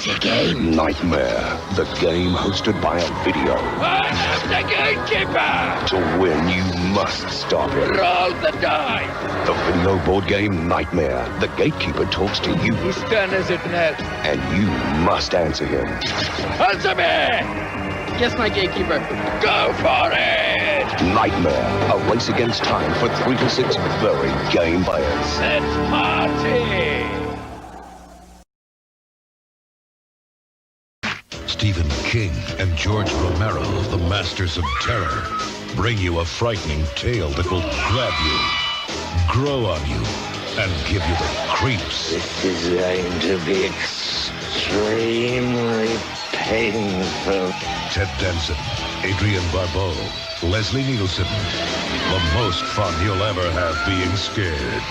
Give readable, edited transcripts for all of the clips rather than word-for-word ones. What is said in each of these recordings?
the game? Nightmare, the game hosted by a video. I am the gatekeeper! To win, you must stop it. Roll the dice! The video board game Nightmare. The gatekeeper talks to you. Whose turn is it next? And you must answer him. Answer me! Yes, my gatekeeper. Go for it! Nightmare, a race against time for 3 to 6 very game players. Let's party! Stephen King and George Romero, the masters of terror, bring you a frightening tale that will grab you, grow on you, and give you the creeps. This is going to be extremely painful. Ted Danson, Adrienne Barbeau, Leslie Nielsen. The most fun you'll ever have being scared.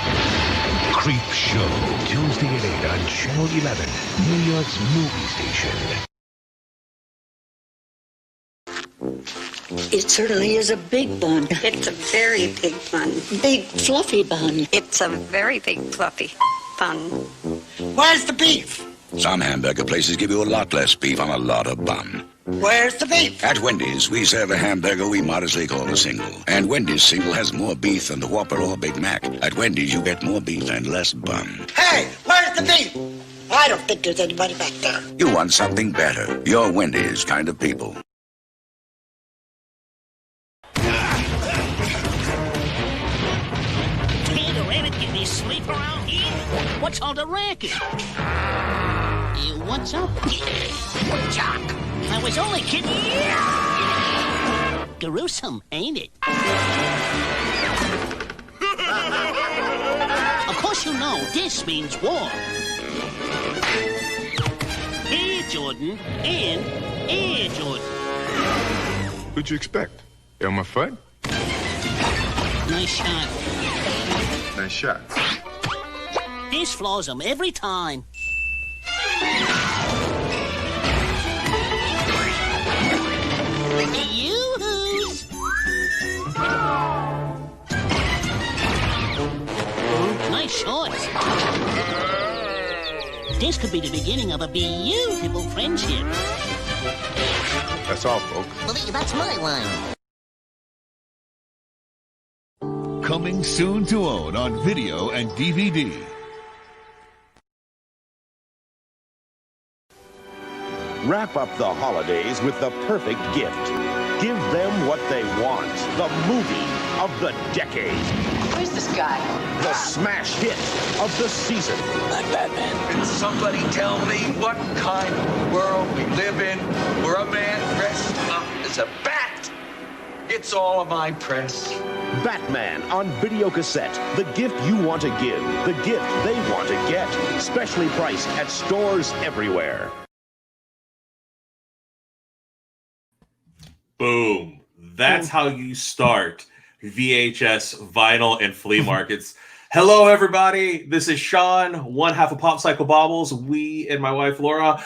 Creep Show. Tuesday at 8 on Channel 11, New York's movie station. It certainly is a big bun. It's a very big bun. Big, fluffy bun. It's a very big, fluffy bun. Where's the beef? Some hamburger places give you a lot less beef on a lot of bun. Where's the beef? At Wendy's, we serve a hamburger we modestly call a single. And Wendy's single has more beef than the Whopper or Big Mac. At Wendy's, you get more beef and less bun. Hey, where's the beef? I don't think there's anybody back there. You want something better. You're Wendy's kind of people. Sleep around here? What's all the racket? What's up? Jock, I was only kidding. Gruesome, ain't it? Of course you know this means war. Air Jordan and Air Jordan. What'd you expect? Elmer Fudd? Nice shot. Nice shot. This floors them every time. Yoo-hoos! Nice shorts. This could be the beginning of a beautiful friendship. That's all, folks. Well, that's my line. Coming soon to own on video and DVD. Wrap up the holidays with the perfect gift. Give them what they want. The movie of the decade. Who's this guy? The smash hit of the season. I'm Batman. Can somebody tell me what kind of world we live in where a man dressed up as a bat gets all of my press? Batman on video cassette. The gift you want to give. The gift they want to get. Specially priced at stores everywhere. Boom. That's how you start VHS, vinyl, and flea markets. Hello, everybody. This is Sean, one half of Pop Cycle Baubles. We and my wife, Laura,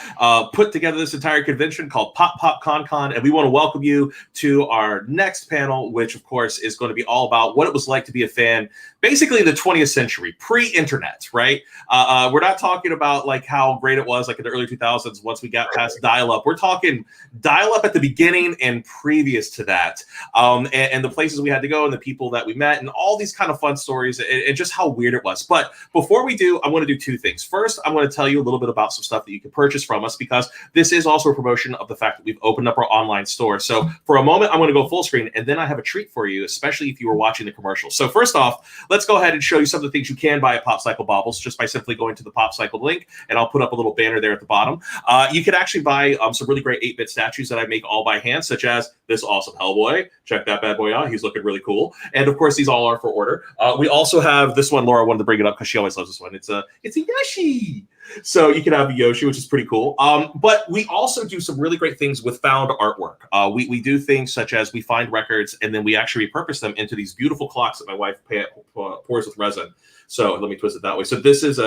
put together this entire convention called Pop Pop Con Con, and we want to welcome you to our next panel, which, of course, is going to be all about what it was like to be a fan, basically the 20th century, pre-internet, right? We're not talking about, like, how great it was, like, in the early 2000s once we got past dial-up. We're talking dial-up at the beginning and previous to that, and the places we had to go and the people that we met and all these kind of fun stories and just how weird it was. But before we do, I want to do two things. First, I want to tell you a little bit about some stuff that you can purchase from us, because this is also a promotion of the fact that we've opened up our online store. So for a moment, I'm going to go full screen, and then I have a treat for you, especially if you were watching the commercial. So first off, let's go ahead and show you some of the things you can buy at Pop Cycle Baubles just by simply going to the Pop Cycle link, and I'll put up a little banner there at the bottom. You can actually buy some really great 8-bit statues that I make all by hand, such as this awesome Hellboy. Check that bad boy out. He's looking really cool. And of course, these all are for order. We also have this one. Laura wanted to bring it up because she always loves this one. It's a Yoshi. So you can have the Yoshi, which is pretty cool. But we also do some really great things with found artwork. We do things such as we find records and then we actually repurpose them into these beautiful clocks that my wife pours with resin. So let me twist it that way. So this is a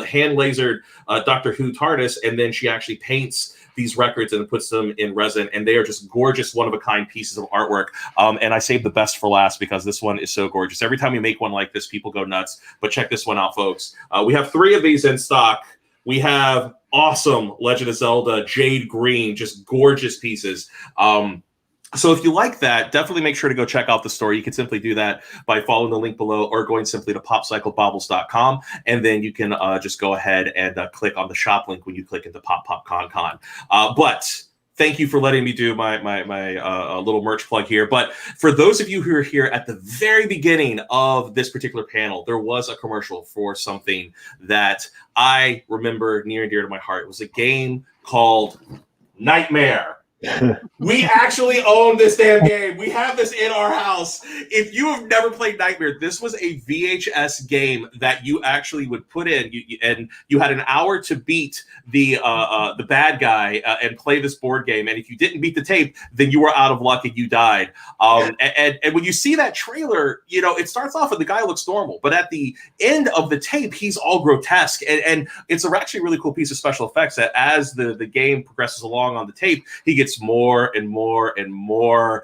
hand lasered Doctor Who TARDIS, and then she actually paints these records and puts them in resin, and they are just gorgeous, one-of-a-kind pieces of artwork. And I saved the best for last because this one is so gorgeous. Every time you make one like this, people go nuts. But check this one out, folks. We have 3 of these in stock. We have awesome Legend of Zelda Jade Green, just gorgeous pieces. So if you like that, definitely make sure to go check out the store. You can simply do that by following the link below or going simply to popcyclebobbles.com. And then you can just go ahead and click on the shop link when you click into Pop Pop Con Con. But thank you for letting me do my little merch plug here. But for those of you who are here at the very beginning of this particular panel, there was a commercial for something that I remember near and dear to my heart. It was a game called Nightmare. We actually own this damn game. We have this in our house. If you have never played Nightmare, this was a VHS game that you actually would put in, and you had an hour to beat the bad guy and play this board game. And if you didn't beat the tape, then you were out of luck and you died. And when you see that trailer, it starts off and the guy looks normal, but at the end of the tape, he's all grotesque. And it's actually a really cool piece of special effects that as the game progresses along on the tape, he gets more and more and more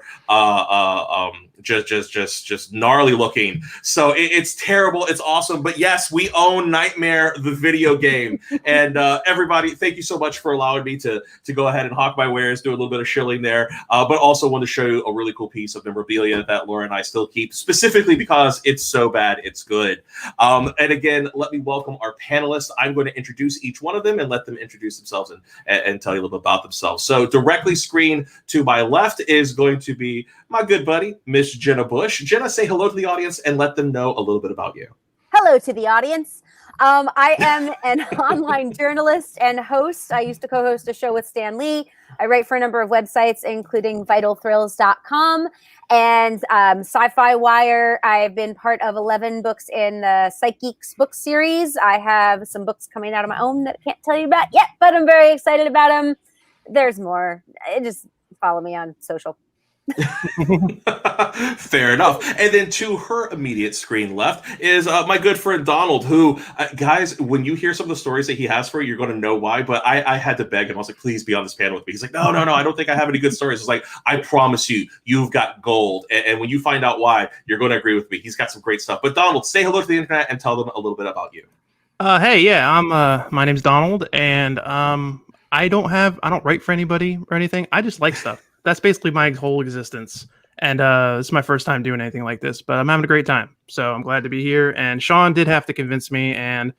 just gnarly looking. So it's terrible. It's awesome. But yes, we own Nightmare, the video game. And everybody, thank you so much for allowing me to go ahead and hawk my wares, do a little bit of shilling there. But also want to show you a really cool piece of memorabilia that Laura and I still keep, specifically because it's so bad, it's good. And again, let me welcome our panelists. I'm going to introduce each one of them and let them introduce themselves and tell you a little bit about themselves. So directly screen to my left is going to be my good buddy, Miss Jenna Busch. Jenna, say hello to the audience and let them know a little bit about you. Hello to the audience. I am an online journalist and host. I used to co-host a show with Stan Lee. I write for a number of websites, including vitalthrills.com and Sci-Fi Wire. I've been part of 11 books in the Psych Geeks book series. I have some books coming out of my own that I can't tell you about yet, but I'm very excited about them. There's more. Just follow me on social. Fair enough. And then to her immediate screen left is my good friend Donald, who, guys, when you hear some of the stories that he has for you, you're going to know why. But I had to beg him. I was like, please be on this panel with me. He's like, no, I don't think I have any good stories. It's like, I promise you, you've got gold. And when you find out why, you're going to agree with me. He's got some great stuff. But Donald, say hello to the internet and tell them a little bit about you. Hey, yeah, I'm my name's Donald, and I don't write for anybody or anything. I just like stuff. That's basically my whole existence. And this is my first time doing anything like this, but I'm having a great time. So I'm glad to be here. And Sean did have to convince me, and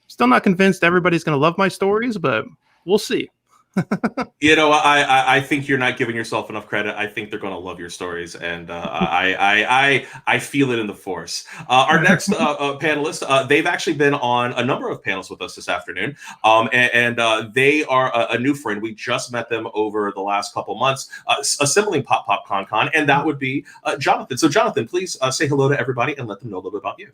still not convinced everybody's going to love my stories, but we'll see. I think you're not giving yourself enough credit. I think they're going to love your stories, and I feel it in the force. Our next panelist, they've actually been on a number of panels with us this afternoon, and they are a new friend. We just met them over the last couple months, assembling Pop Pop Con Con, and that would be Jonathan. So Jonathan, please say hello to everybody and let them know a little bit about you.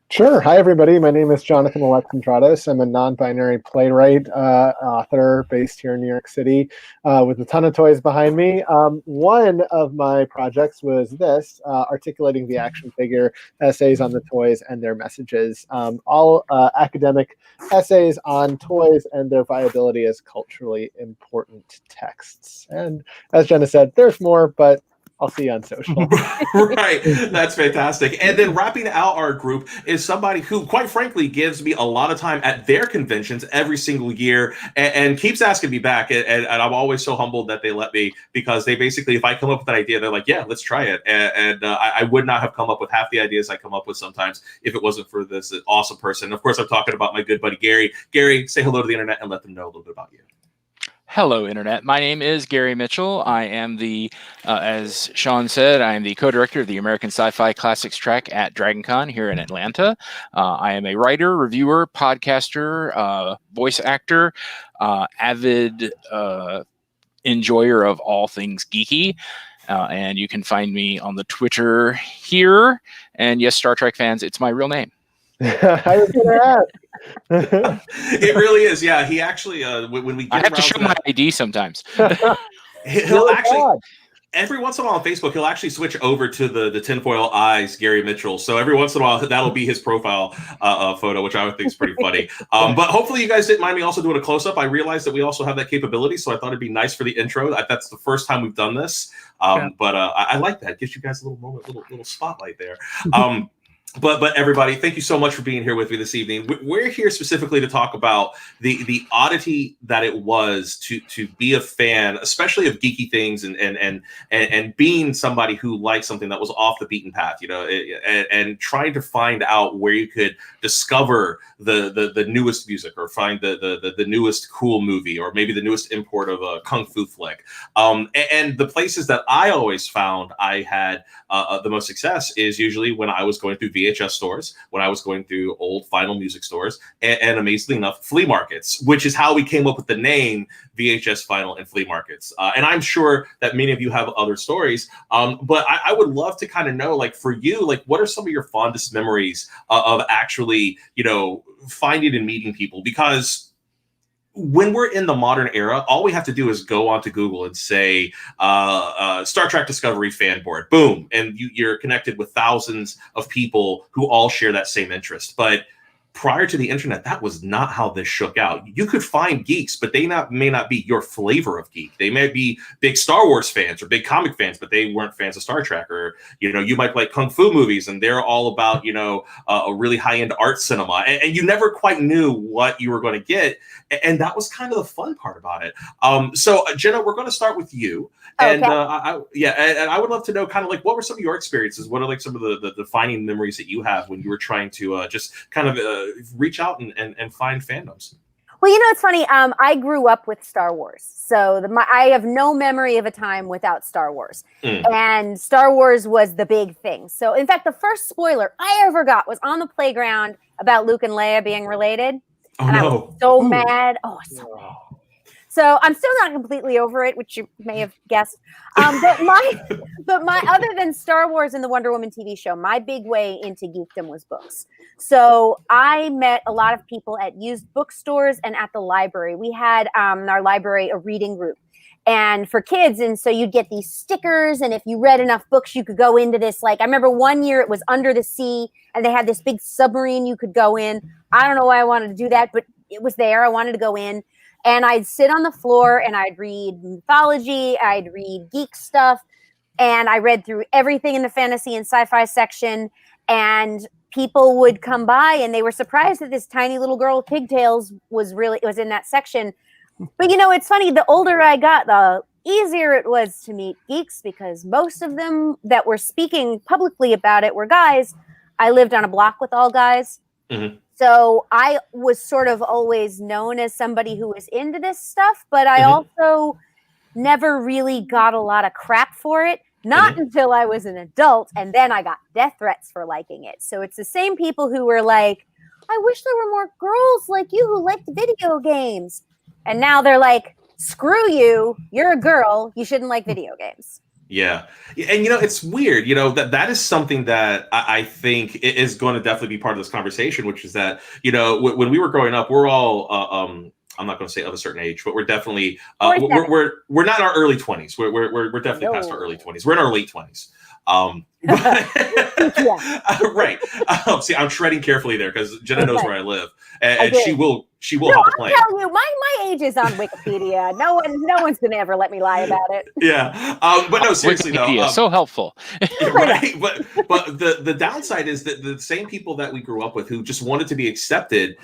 Sure. Hi, everybody. My name is Jonathan Alexandratos. I'm a non-binary playwright, author based here in New York City with a ton of toys behind me. One of my projects was this, articulating the action figure essays on the toys and their messages. All academic essays on toys and their viability as culturally important texts. And as Jenna said, there's more, but I'll see you on social. Right. That's fantastic. And then wrapping out our group is somebody who, quite frankly, gives me a lot of time at their conventions every single year and keeps asking me back. And I'm always so humbled that they let me, because they basically, if I come up with an idea, they're like, yeah, let's try it. And I would not have come up with half the ideas I come up with sometimes if it wasn't for this awesome person. Of course, I'm talking about my good buddy, Gary. Gary, say hello to the internet and let them know a little bit about you. Hello, Internet. My name is Gary Mitchell. I am as Sean said, I am the co-director of the American Sci-Fi Classics track at DragonCon here in Atlanta. I am a writer, reviewer, podcaster, voice actor, avid enjoyer of all things geeky. And you can find me on the Twitter here. And yes, Star Trek fans, it's my real name. I was going to ask. It really is. Yeah, he actually when we get I have to show my ID sometimes. He'll actually every once in a while on Facebook he'll actually switch over to the tinfoil eyes Gary Mitchell. So every once in a while that'll be his profile photo, which I would think is pretty funny. But hopefully you guys didn't mind me also doing a close up. I realized that we also have that capability, so I thought it'd be nice for the intro. That's the first time we've done this, but I like that. It gives you guys a little moment, little spotlight there. But everybody, thank you so much for being here with me this evening. We're here specifically to talk about the oddity that it was to be a fan, especially of geeky things, and being somebody who liked something that was off the beaten path, and trying to find out where you could discover the newest music, or find the newest cool movie, or maybe the newest import of a kung fu flick. And the places that I always found I had the most success is usually when I was going through VHS stores, when I was going through old vinyl music stores, and amazingly enough, flea markets, which is how we came up with the name VHS Vinyl and Flea Markets. And I'm sure that many of you have other stories, but I would love to kind of know, like, for you, like, what are some of your fondest memories of actually, finding and meeting people? Because when we're in the modern era, all we have to do is go onto Google and say Star Trek Discovery fan board, boom, and you're connected with thousands of people who all share that same interest. But prior to the internet, that was not how this shook out. You could find geeks, but they may not be your flavor of geek. They may be big Star Wars fans or big comic fans, but they weren't fans of Star Trek. Or, you might like kung fu movies, and they're all about, a really high-end art cinema. And you never quite knew what you were going to get. And that was kind of the fun part about it. So, Jenna, we're going to start with you. And Okay. and I would love to know kind of like, what were some of your experiences? What are like some of the defining memories that you have when you were trying to just kind of reach out and find fandoms? Well, it's funny. I grew up with Star Wars, so I have no memory of a time without Star Wars. And Star Wars was the big thing. So, in fact, the first spoiler I ever got was on the playground about Luke and Leia being related. Oh, and no. I was so mad. Oh, so mad. So I'm still not completely over it, which you may have guessed. But my other than Star Wars and the Wonder Woman TV show, my big way into geekdom was books. So I met a lot of people at used bookstores and at the library. We had in our library a reading group, and for kids, and so you'd get these stickers, and if you read enough books, you could go into this. Like, I remember one year it was Under the Sea, and they had this big submarine you could go in. I don't know why I wanted to do that, but it was there. I wanted to go in. And I'd sit on the floor and I'd read mythology, I'd read geek stuff, and I read through everything in the fantasy and sci-fi section. And people would come by and they were surprised that this tiny little girl with pigtails was in that section. But it's funny, the older I got, the easier it was to meet geeks, because most of them that were speaking publicly about it were guys. I lived on a block with all guys. Mm-hmm. So I was sort of always known as somebody who was into this stuff, but I also never really got a lot of crap for it. Not until I was an adult, and then I got death threats for liking it. So it's the same people who were like, I wish there were more girls like you who liked video games. And now they're like, screw you, you're a girl, you shouldn't like video games. Yeah. And, it's weird, that is something that I think is going to definitely be part of this conversation, which is that, when we were growing up, we're all, I'm not going to say of a certain age, but we're definitely, we're not in our early 20s. We're definitely past our early 20s. We're in our late 20s. Right. See, I'm treading carefully there because Jenna knows where I live, and she will hop a plane. I'll tell you, my age is on Wikipedia. No one's gonna ever let me lie about it. Yeah, but no, seriously Wikipedia, though, so helpful. Right, but the downside is that the same people that we grew up with who just wanted to be accepted,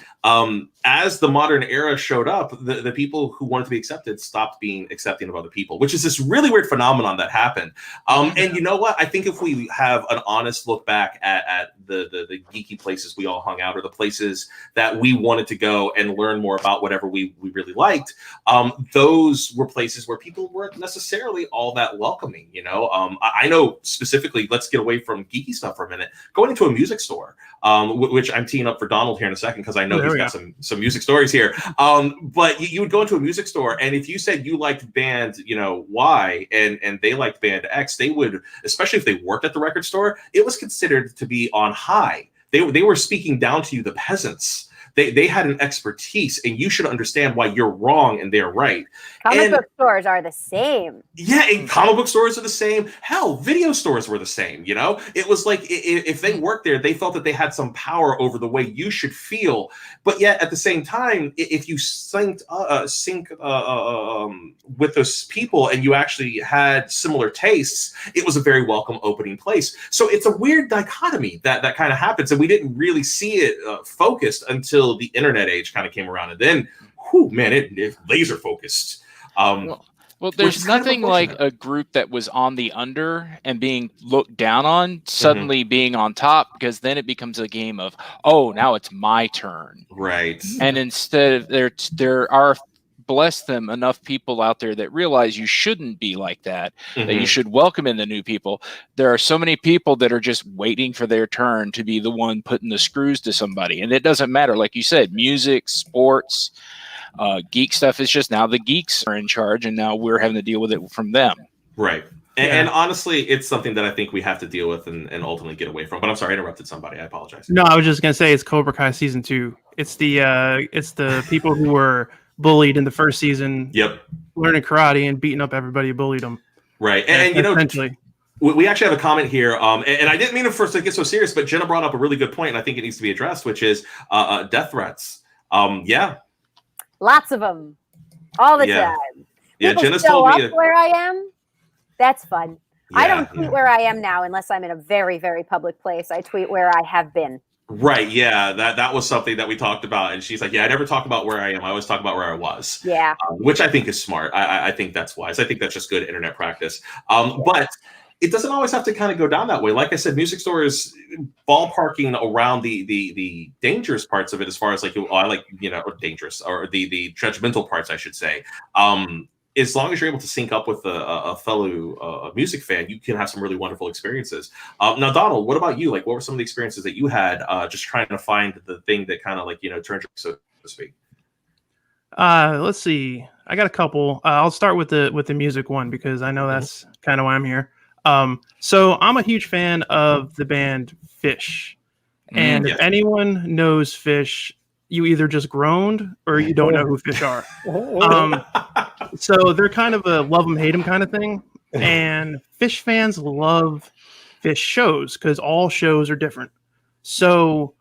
as the modern era showed up, the people who wanted to be accepted stopped being accepting of other people, which is this really weird phenomenon that happened. And you know what? I think if we have an honest look back at the geeky places we all hung out, or the places that we wanted to go and learn more about whatever we really liked, those were places where people weren't necessarily all that welcoming. I know specifically, let's get away from geeky stuff for a minute, going into a music store, which I'm teeing up for Donald here in a second because I know he's got some music stories here. But you would go into a music store, and if you said you liked band Y and they liked band X, they would, especially if they worked at the record store, it was considered to be on high. They were speaking down to you, the peasants. They had an expertise, and you should understand why you're wrong and they're right. Comic book stores are the same. Yeah, and comic book stores are the same. Hell, video stores were the same. You know, it was like if they worked there, they felt that they had some power over the way you should feel. But yet, at the same time, if you sync with those people and you actually had similar tastes, it was a very welcome opening place. So it's a weird dichotomy that kind of happens, and we didn't really see it focused until the internet age kind of came around, and then, whew, man, it laser focused. Well, there's nothing like a group that was on the under and being looked down on suddenly being on top, because then it becomes a game of, oh, now it's my turn. Right. And instead of there are, bless them, enough people out there that realize you shouldn't be like that, that you should welcome in the new people. There are so many people that are just waiting for their turn to be the one putting the screws to somebody. And it doesn't matter. Like you said, music, sports, geek stuff is just now the geeks are in charge, and now we're having to deal with it from them. Right. And honestly, it's something that I think we have to deal with and ultimately get away from. But I'm sorry, I interrupted somebody. I apologize. No, I was just gonna say it's Cobra Kai season 2. It's the people who were bullied in the first season. Yep. Learning karate and beating up everybody who bullied them. Right. And you know, essentially. We actually have a comment here, and I didn't mean it first to get so serious, but Jenna brought up a really good point, and I think it needs to be addressed, which is death threats. Yeah. Lots of them, all the time. Yeah, People Jenna's show told me up where I am. That's fun. I Yeah, don't tweet where I am now unless I'm in a very, very public place. I tweet where I have been. Right. Yeah. That was something that we talked about. And she's like, yeah, I never talk about where I am. I always talk about where I was. Yeah. Which I think is smart. I think that's wise. I think that's just good internet practice. But it doesn't always have to kind of go down that way. Like I said, music stores ballparking around the dangerous parts of it, as far as like, I like, you know, or dangerous, or the judgmental parts, I should say. As long as you're able to sync up with a fellow music fan, you can have some really wonderful experiences. Now, Donald, what about you? Like, what were some of the experiences that you had just trying to find the thing that kind of like, you know, turned you, so to speak? Let's see. I got a couple. I'll start with the music one, because I know that's kind of why I'm here. So I'm a huge fan of the band Fish. And if anyone knows Fish, you either just groaned or you don't know who Fish are. So they're kind of a love them, hate them kind of thing. And Fish fans love Fish shows because all shows are different. So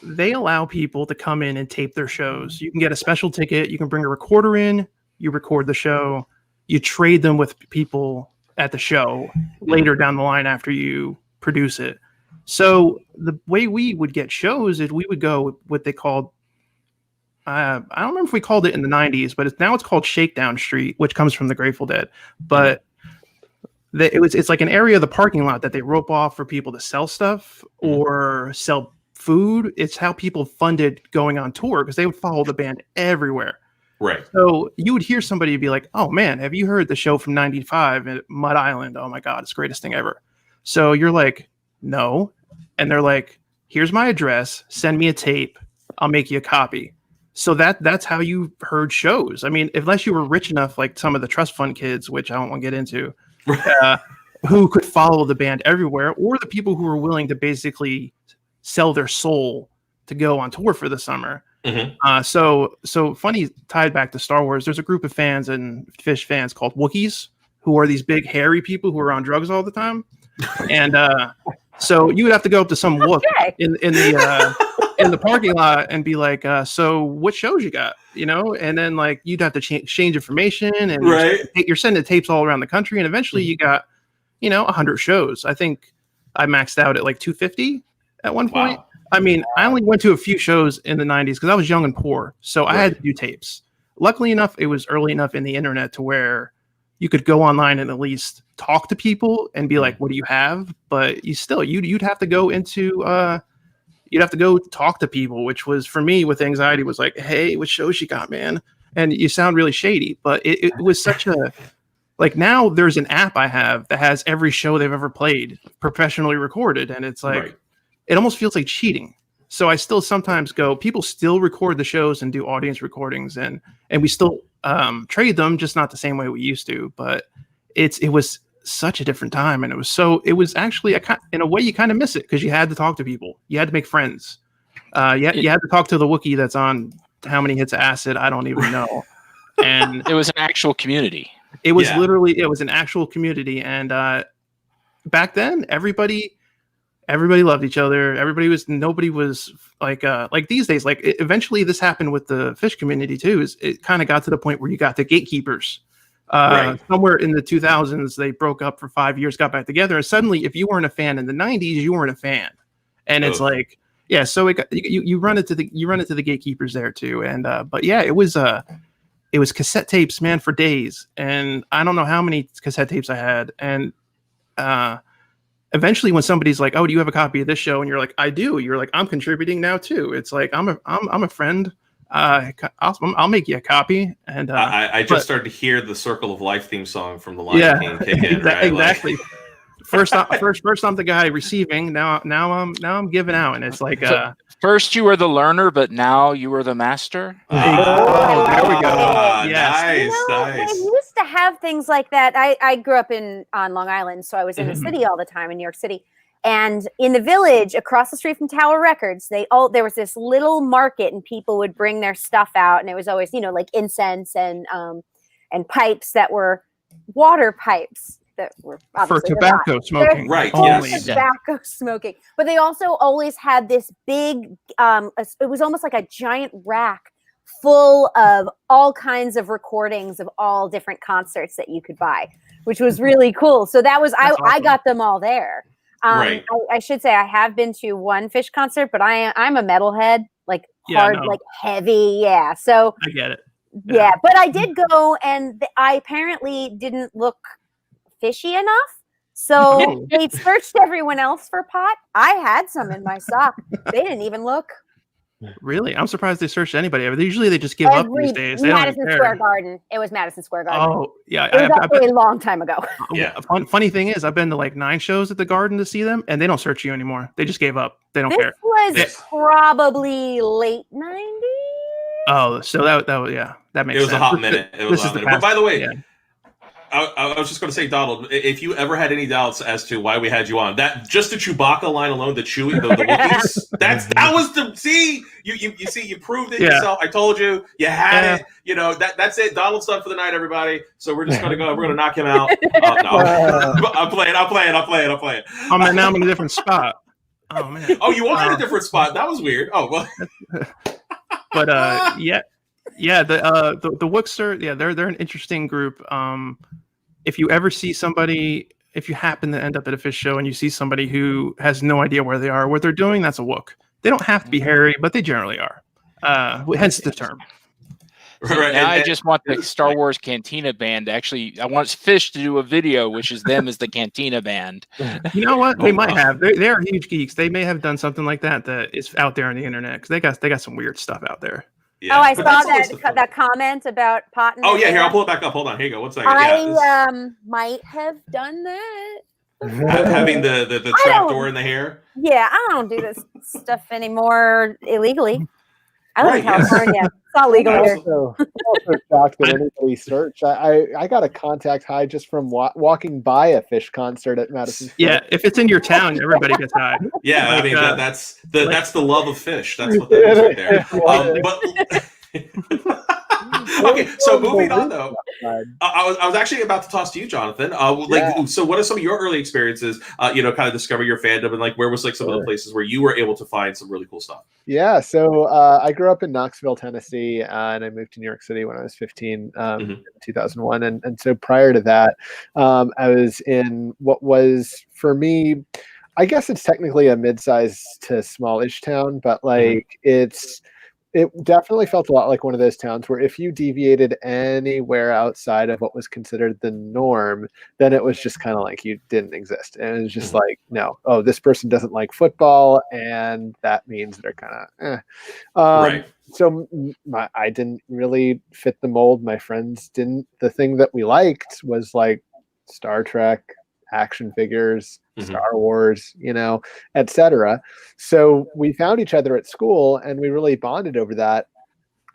they allow people to come in and tape their shows. You can get a special ticket. You can bring a recorder in. You record the show. You trade them with people at the show later down the line after you produce it. So the way we would get shows is we would go with what they called, I don't remember if we called it in the 90s, but now it's called Shakedown Street, which comes from the Grateful Dead. But it's like an area of the parking lot that they rope off for people to sell stuff or sell food. It's how people funded going on tour, because they would follow the band everywhere. Right. So you would hear somebody be like, oh man, have you heard the show from 95 at Mud Island? Oh my God, it's the greatest thing ever. So you're like, no. And they're like, here's my address. Send me a tape. I'll make you a copy. So that's how you heard shows. I mean, unless you were rich enough, like some of the trust fund kids, which I don't want to get into, who could follow the band everywhere, or the people who were willing to basically sell their soul to go on tour for the summer. So funny, tied back to Star Wars, there's a group of fans and Fish fans called Wookiees, who are these big hairy people who are on drugs all the time. And so you would have to go up to some Wook in the parking lot and be like, so what shows you got, you know? And then like you'd have to exchange information, and you're sending tapes all around the country, and eventually you got, you know, 100 shows. I think I maxed out at like 250 at one point. Wow. I mean, I only went to a few shows in the 90s because I was young and poor, so I had to do tapes. Luckily enough, it was early enough in the internet to where you could go online and at least talk to people and be like, what do you have? But you'd have to go into you'd have to go talk to people, which was, for me with anxiety, was like, hey, what shows you got, man? And you sound really shady, but it was such a, like, now there's an app I have that has every show they've ever played professionally recorded, and it's like, it almost feels like cheating. So I still sometimes go, people still record the shows and do audience recordings, and we still trade them, just not the same way we used to. But it was such a different time, and it was actually in a way you kind of miss it, because you had to talk to people, you had to make friends, Yeah, you had to talk to the Wookiee that's on how many hits of acid. I don't even know. And it was an actual community. It was literally an actual community, and back then everybody loved each other. Nobody was like these days. Like eventually, this happened with the fish community too. It kind of got to the point where you got the gatekeepers. Somewhere in the 2000s, they broke up for 5 years, got back together, and suddenly, if you weren't a fan in the 90s, you weren't a fan. And it's like, yeah, so you run into the gatekeepers there too. And but yeah, it was cassette tapes, man, for days. And I don't know how many cassette tapes I had. And eventually, when somebody's like, "Oh, do you have a copy of this show?" and you're like, "I do," you're like, "I'm contributing now too." It's like I'm a friend. I'll make you a copy. And I just started to hear the Circle of Life theme song from the Lion King kick in. Right? Exactly. First, I'm the guy receiving. Now I'm giving out, and it's like first you were the learner, but now you were the master. Oh, there we go. Yes. Nice. We used to have things like that. I grew up on Long Island, so I was in the city all the time in New York City. And in the Village, across the street from Tower Records, there was this little market, and people would bring their stuff out, and it was always, like incense and pipes that were water pipes that were for tobacco smoking, right? Yes, tobacco smoking. But they also always had this big. It was almost like a giant rack full of all kinds of recordings of all different concerts that you could buy, which was really cool. So that was I got them all there. Right. I should say I have been to one Fish concert, but I'm a metalhead, like hard, like heavy. Yeah. So I get it. Yeah. But I did go, and I apparently didn't look fishy enough. So they searched everyone else for pot. I had some in my sock. They didn't even look. Really? I'm surprised they searched anybody. Usually they just give up these days. Madison Square Garden. It was Madison Square Garden. Oh, yeah. It was a long time ago. Yeah. Funny thing is, I've been to like 9 shows at the Garden to see them, and they don't search you anymore. They just gave up. They don't care. This was probably late 90s. Oh, so that makes sense. It was a hot minute. But by the way, yeah. I was just going to say, Donald, if you ever had any doubts as to why we had you on, that just the Chewbacca line alone, the Wookiees, that was the you proved it yourself. I told you, you had it. That's it. Donald's done for the night, everybody. So we're just going to go. We're going to knock him out. No, I'm playing. Now I'm in a different spot. Oh man. Oh, you are in a different spot. That was weird. Oh well. But the Wookster, they're an interesting group. If you ever see somebody, if you happen to end up at a fish show and you see somebody who has no idea where they are, what they're doing, that's a Wook. They don't have to be hairy, but they generally are. Hence the term. Right. Now I just want the Star Wars Cantina band. Actually, I want Fish to do a video, which is them as the Cantina band. You know what? They might have. They are huge geeks. They may have done something like that is out there on the internet, because they got some weird stuff out there. Yeah, I saw that comment about pot. Oh yeah, here I'll pull it back up. Hold on, here you go. 1 second. I might have done that. Having the trap door in the hair. Yeah, I don't do this stuff anymore illegally. I live in California. It's not legal here. I'm also shocked that anybody searched. I got a contact high just from walking by a Fish concert at Madison Square. Yeah, if it's in your town, everybody gets high. Yeah, I mean that's the love of fish. That's what that is right there. Okay, so moving on though, I was actually about to toss to you, Jonathan. So what are some of your early experiences? Kind of discover your fandom, and where was some of the places where you were able to find some really cool stuff? Yeah, so I grew up in Knoxville, Tennessee, and I moved to New York City when I was 15, in 2001. And so prior to that, I was in what was, for me, I guess it's technically a mid-sized to smallish town, but it definitely felt a lot like one of those towns where if you deviated anywhere outside of what was considered the norm, then it was just kind of like you didn't exist. And it was just like, no, this person doesn't like football, and that means they're kind of right. So I didn't really fit the mold. My friends didn't. The thing that we liked was like Star Trek, action figures, Star Wars, etc. So we found each other at school, and we really bonded over that.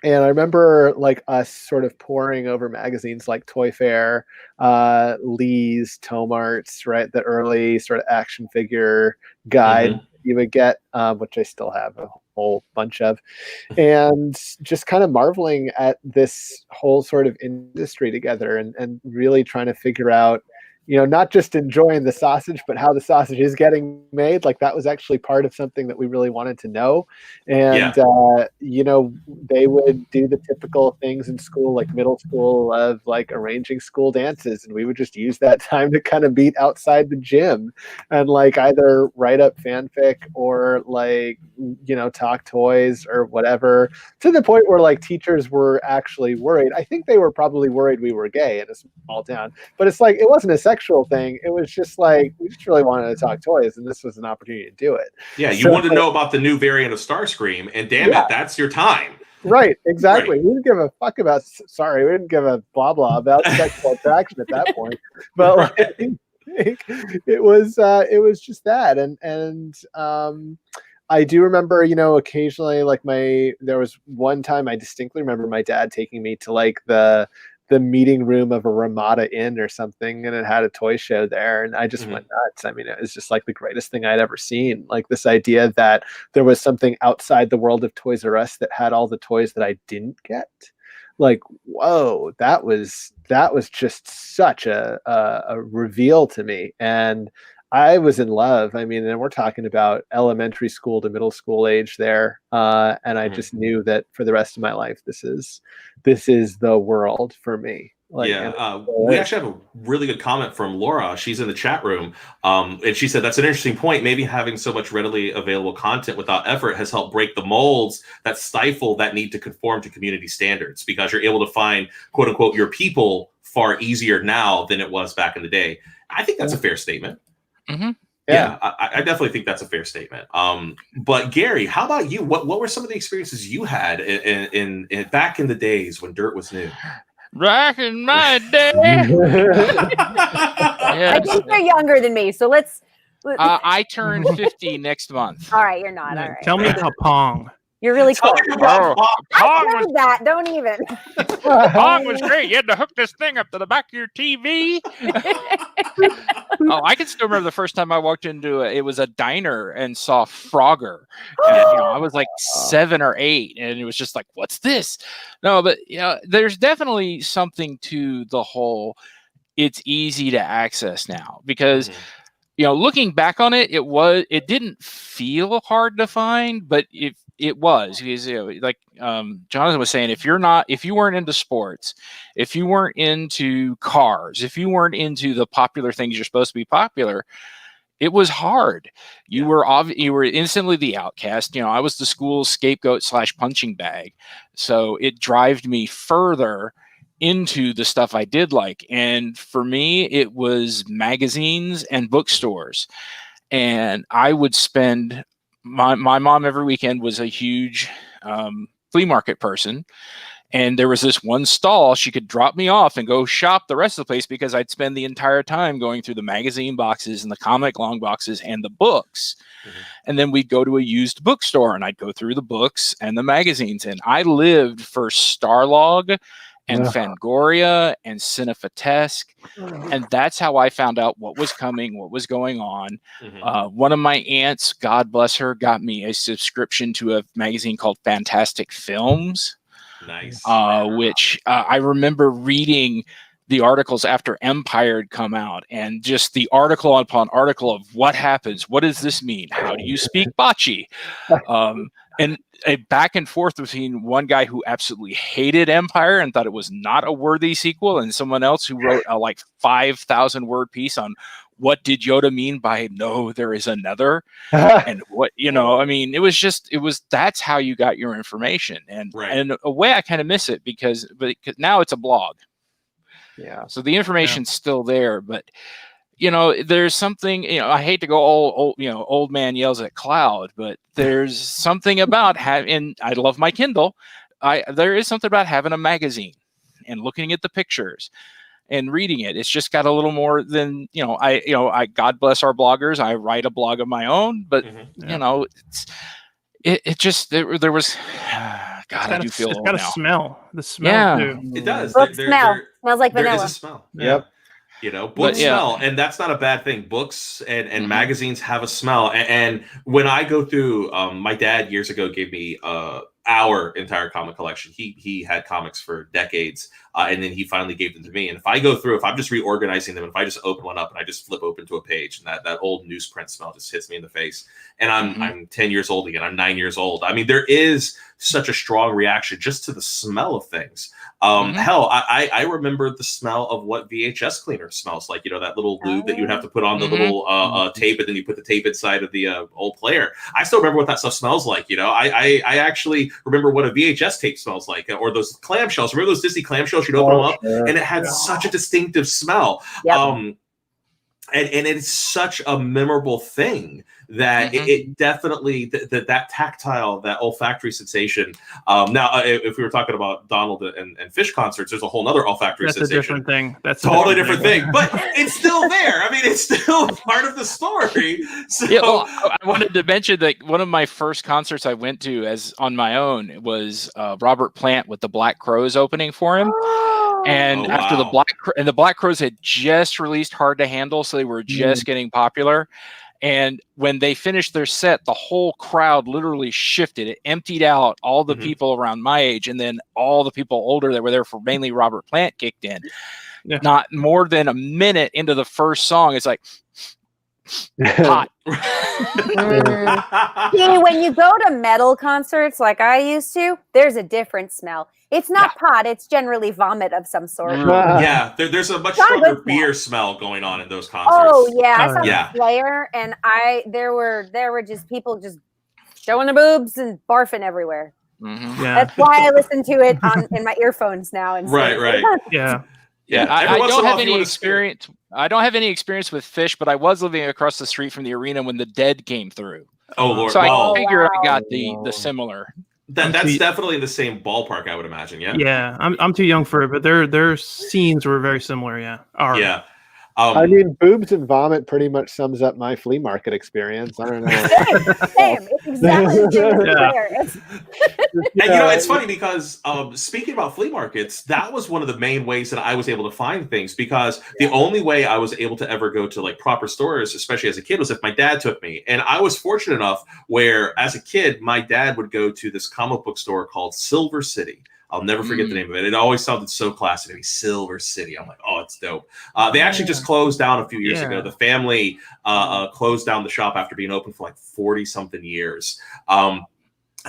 And I remember us sort of poring over magazines like Toy Fair, Lee's, Tomarts, right? The early sort of action figure guide you would get, which I still have whole bunch of, and just kind of marveling at this whole sort of industry together, and really trying to figure out, not just enjoying the sausage, but how the sausage is getting made. Like that was actually part of something that we really wanted to know. And, they would do the typical things in school, like middle school, of like arranging school dances. And we would just use that time to kind of meet outside the gym and like either write up fanfic or like, talk toys or whatever, to the point where like teachers were actually worried. I think they were probably worried we were gay in a small town, but it's like, it wasn't a sexual thing. It was just like, we just really wanted to talk toys, and this was an opportunity to do it. Yeah, you wanted to know about the new variant of Starscream, and damn it, that's your time. Right, exactly. Right. We didn't give a fuck about, we didn't give a blah blah about sexual attraction at that point. But like, it was just that, and I do remember, occasionally, like there was one time I distinctly remember my dad taking me to like the meeting room of a Ramada Inn or something, and it had a toy show there, and I just went nuts. I mean, it was just like the greatest thing I'd ever seen. Like this idea that there was something outside the world of Toys R Us that had all the toys that I didn't get. Like, whoa, that was just such a reveal to me, and I was in love. I mean, and we're talking about elementary school to middle school age there, and I just knew that for the rest of my life, this is the world for me. Like, we actually have a really good comment from Laura. She's in the chat room, and she said that's an interesting point. Maybe having so much readily available content without effort has helped break the molds that stifle that need to conform to community standards, because you're able to find, quote unquote, your people far easier now than it was back in the day. I think that's a fair statement. Mm-hmm. Yeah, I definitely think that's a fair statement. But Gary, how about you? What were some of the experiences you had in back in the days when dirt was new? Back in my day. I think you're younger than me, so let's. I turn 50 next month. All right, you're not. All right. Tell me about Pong. You're really close. Pong I heard that. Don't even. Pong was great. You had to hook this thing up to the back of your TV. I can still remember the first time I walked into it was a diner and saw Frogger. And, I was like 7 or 8, and it was just like, what's this? No, but there's definitely something to the whole. It's easy to access now because. Looking back on it, it didn't feel hard to find, but it was, because like Jonathan was saying, if you weren't into sports, if you weren't into cars, if you weren't into the popular things you're supposed to be popular, it was hard. You were instantly the outcast. I was the school's scapegoat / punching bag, so it drove me further into the stuff I did like. And for me, it was magazines and bookstores. And I would spend my mom every weekend was a huge flea market person. And there was this one stall she could drop me off and go shop the rest of the place, because I'd spend the entire time going through the magazine boxes and the comic long boxes and the books. And then we'd go to a used bookstore and I'd go through the books and the magazines. And I lived for Starlog and Fangoria and Cinephatesque. And that's how I found out what was coming, what was going on. One of my aunts, God bless her, got me a subscription to a magazine called Fantastic Films. Nice. Which I remember reading the articles after Empire had come out, and just the article upon article of what happens, what does this mean, how do you speak bocce, and a back and forth between one guy who absolutely hated Empire and thought it was not a worthy sequel, and someone else who wrote a like 5,000 word piece on what did Yoda mean by no, there is another, and what, I mean, that's how you got your information. And in a way I kind of miss it because now it's a blog. Yeah. So the information's still there, but there's something, I hate to go old man yells at cloud, but there's something about having, I love my Kindle. There is something about having a magazine and looking at the pictures and reading it. It's just got a little more than, I God bless our bloggers. I write a blog of my own, but it just, there was, God, I do feel it's got a smell. The smell too. It does. Smells like vanilla. There is a smell. Yep. You know, books yeah. smell, and that's not a bad thing. Books and magazines have a smell. And when I go through, my dad years ago gave me our entire comic collection. He had comics for decades, and then he finally gave them to me. And if I go through, if I'm just reorganizing them, if I just open one up and I just flip open to a page, and that old newsprint smell just hits me in the face, and I'm 10 years old again, I'm 9 years old. I mean, there is such a strong reaction just to the smell of things. Hell, I remember the smell of what VHS cleaner smells like. You know, that little lube that you would have to put on the little tape, and then you put the tape inside of the old player. I still remember what that stuff smells like. You know, I actually remember what a VHS tape smells like, or those clamshells. Remember those Disney clamshells? You'd open them up, and it had such a distinctive smell. Yep. And it's such a memorable thing that it definitely that tactile, that olfactory sensation. Now, if we were talking about Donald and Fish concerts, there's a whole other olfactory sensation. That's a different thing. That's a totally different thing. But it's still there. I mean, it's still part of the story. So yeah, well, I wanted to mention that one of my first concerts I went to as on my own was Robert Plant with the Black Crowes opening for him. And after the Black Crowes had just released Hard to Handle, so they were just getting popular. And when they finished their set, the whole crowd literally shifted. It emptied out all the people around my age, and then all the people older that were there for mainly Robert Plant kicked in. Yeah. Not more than a minute into the first song, it's like hot. See, when you go to metal concerts like I used to, there's a different smell. It's not pot, it's generally vomit of some sort. Yeah, there's a much stronger beer smell going on in those concerts. Oh yeah, I saw Slayer, and there were just people just showing their boobs and barfing everywhere. Yeah. That's why I listen to it in my earphones now. And right. Yeah. Yeah, I don't have any experience. I don't have any experience with Fish, but I was living across the street from the arena when the Dead came through. Oh Lord! So I figured I got the similar. That's definitely in the same ballpark, I would imagine. Yeah. Yeah, I'm too young for it, but their scenes were very similar. Yeah. Yeah. I mean, boobs and vomit pretty much sums up my flea market experience. I don't know. Same. It's exactly the same experience. And you know, it's funny because speaking about flea markets, that was one of the main ways that I was able to find things, because the only way I was able to ever go to like proper stores, especially as a kid, was if my dad took me. And I was fortunate enough where, as a kid, my dad would go to this comic book store called Silver City. I'll never forget the name of it. It always sounded so classy to me. Silver City. I'm like, oh, it's dope. They actually just closed down a few years ago. The family closed down the shop after being open for like 40-something years.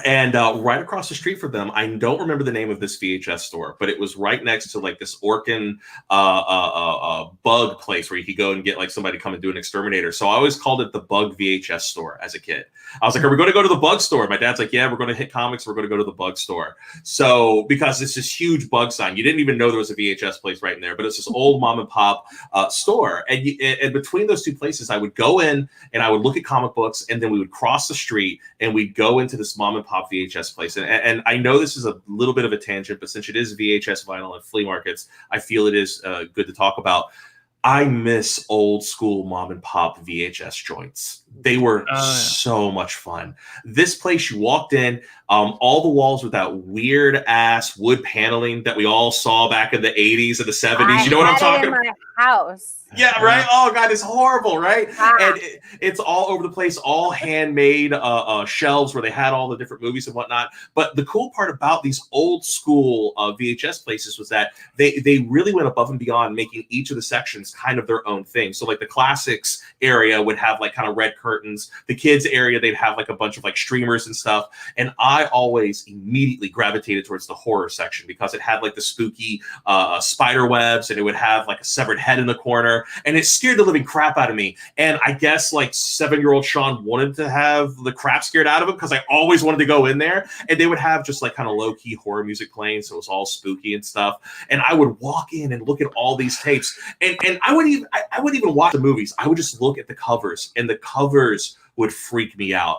And right across the street from them, I don't remember the name of this VHS store, but it was right next to like this Orkin bug place where you could go and get like somebody come and do an exterminator. So I always called it the Bug VHS store as a kid. I was like, are we going to go to the bug store? My dad's like, yeah, we're going to hit comics. We're going to go to the bug store. So because it's this huge bug sign, you didn't even know there was a VHS place right in there, but it's this old mom and pop store. And between those two places, I would go in and I would look at comic books, and then we would cross the street and we'd go into this mom and pop VHS place. And I know this is a little bit of a tangent, but since it is VHS vinyl and flea markets, I feel it is good to talk about. I miss old school mom and pop VHS joints. They were so much fun. This place, you walked in, all the walls with that weird ass wood paneling that we all saw back in the 80s and the 70s. You know what I'm talking about? In my house. Yeah, right. Oh God, it's horrible, right? And it's all over the place, all handmade shelves where they had all the different movies and whatnot. But the cool part about these old school VHS places was that they really went above and beyond, making each of the sections kind of their own thing. So like the classics area would have like kind of red curtains. The kids area, they'd have like a bunch of like streamers and stuff. And I always immediately gravitated towards the horror section because it had like the spooky spider webs, and it would have like a severed head in the corner. And it scared the living crap out of me. And I guess like 7-year-old Sean wanted to have the crap scared out of him because I always wanted to go in there. And they would have just like kind of low-key horror music playing, so it was all spooky and stuff. And I would walk in and look at all these tapes. And I wouldn't even watch the movies. I would just look at the covers, and the covers would freak me out.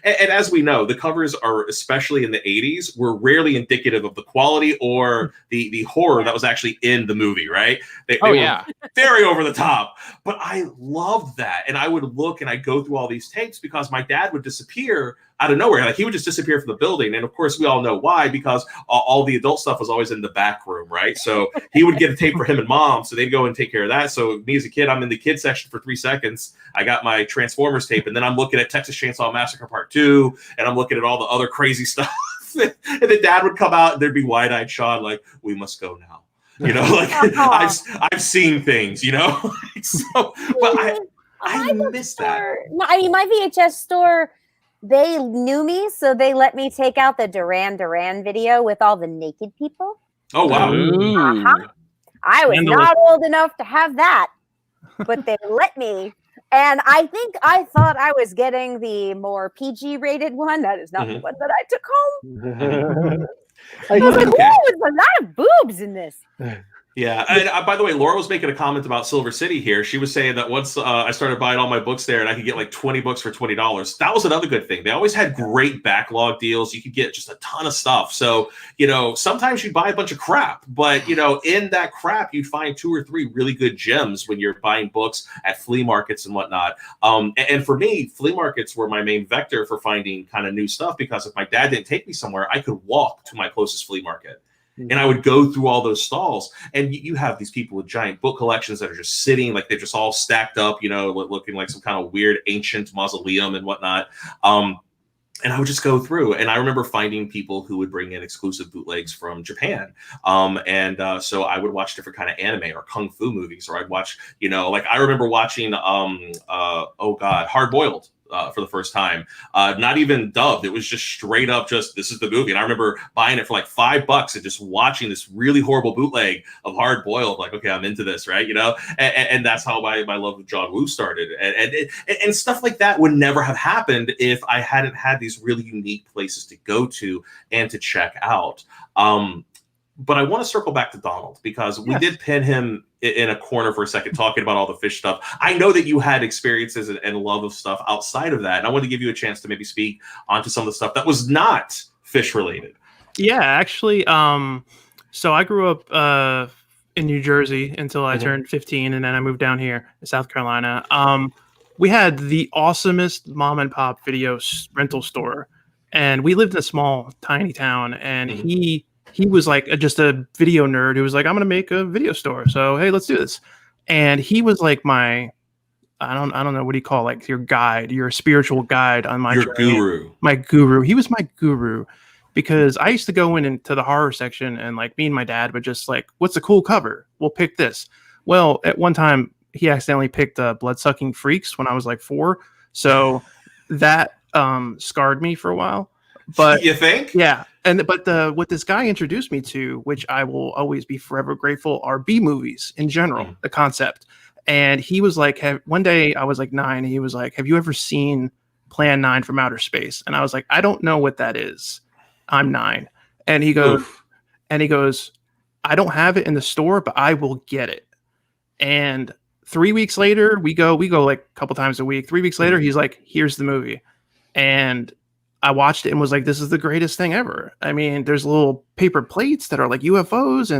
And as we know, the covers are, especially in the 80s, were rarely indicative of the quality or the horror that was actually in the movie, right? They were very over the top. But I loved that. And I would look and I'd go through all these tapes because my dad would disappear out of nowhere. Like he would just disappear from the building. And of course, we all know why, because all the adult stuff was always in the back room, right? So he would get a tape for him and mom. So they'd go and take care of that. So me as a kid, I'm in the kid section for 3 seconds. I got my Transformers tape, and then I'm looking at Texas Chainsaw Massacre Part 2, and I'm looking at all the other crazy stuff. And then Dad would come out, and there'd be wide-eyed Sean, like, we must go now. You know, like I've seen things, you know. So, but I miss that. I mean, my VHS store, they knew me, so they let me take out the Duran Duran video with all the naked people. Oh wow! I was not old enough to have that, but they let me. And I think I thought I was getting the more PG rated one. That is not the one that I took home. I was like, "Whoa, there's a lot of boobs in this." Yeah, and by the way, Laura was making a comment about Silver City here. She was saying that once I started buying all my books there, and I could get like 20 books for $20. That was another good thing. They always had great backlog deals. You could get just a ton of stuff. So, you know, sometimes you'd buy a bunch of crap, but, you know, in that crap, you'd find 2 or 3 really good gems when you're buying books at flea markets and whatnot. And for me, flea markets were my main vector for finding kind of new stuff, because if my dad didn't take me somewhere, I could walk to my closest flea market. And I would go through all those stalls, and you have these people with giant book collections that are just sitting, like they're just all stacked up, you know, looking like some kind of weird ancient mausoleum and whatnot. And I would just go through, and I remember finding people who would bring in exclusive bootlegs from Japan. So I would watch different kind of anime or kung fu movies, or I'd watch, you know, like I remember watching, Hard Boiled. For the first time, not even dubbed. It was just straight up, just this is the movie. And I remember buying it for like $5 and just watching this really horrible bootleg of Hard Boiled. Like, okay, I'm into this, right? You know, and that's how my love of John Woo started. And stuff like that would never have happened if I hadn't had these really unique places to go to and to check out. But I want to circle back to Donald, because we did pin him in a corner for a second talking about all the fish stuff. I know that you had experiences and love of stuff outside of that, and I want to give you a chance to maybe speak onto some of the stuff that was not fish related. Yeah, actually, so I grew up in New Jersey until I turned 15, and then I moved down here to South Carolina. We had the awesomest mom and pop video rental store, and we lived in a small, tiny town, and he was like just a video nerd who was like, I'm going to make a video store. So, hey, let's do this. And he was like my, I don't know, what do you call, like your guide, your spiritual guide on my journey. Guru. My guru. He was my guru, because I used to go into the horror section, and like me and my dad would just like, what's a cool cover? We'll pick this. Well, at one time he accidentally picked Blood-Sucking Freaks when I was like 4. So that scarred me for a while. But you think? Yeah. But what this guy introduced me to, which I will always be forever grateful, are B movies in general, the concept. And he was like, one day I was like 9, and he was like, have you ever seen Plan 9 from Outer Space? And I was like, I don't know what that is. I'm 9. And he goes, I don't have it in the store, but I will get it. And 3 weeks later, we go like a couple times a week. 3 weeks later, he's like, here's the movie. And I watched it and was like, this is the greatest thing ever. I mean, there's little paper plates that are like UFOs,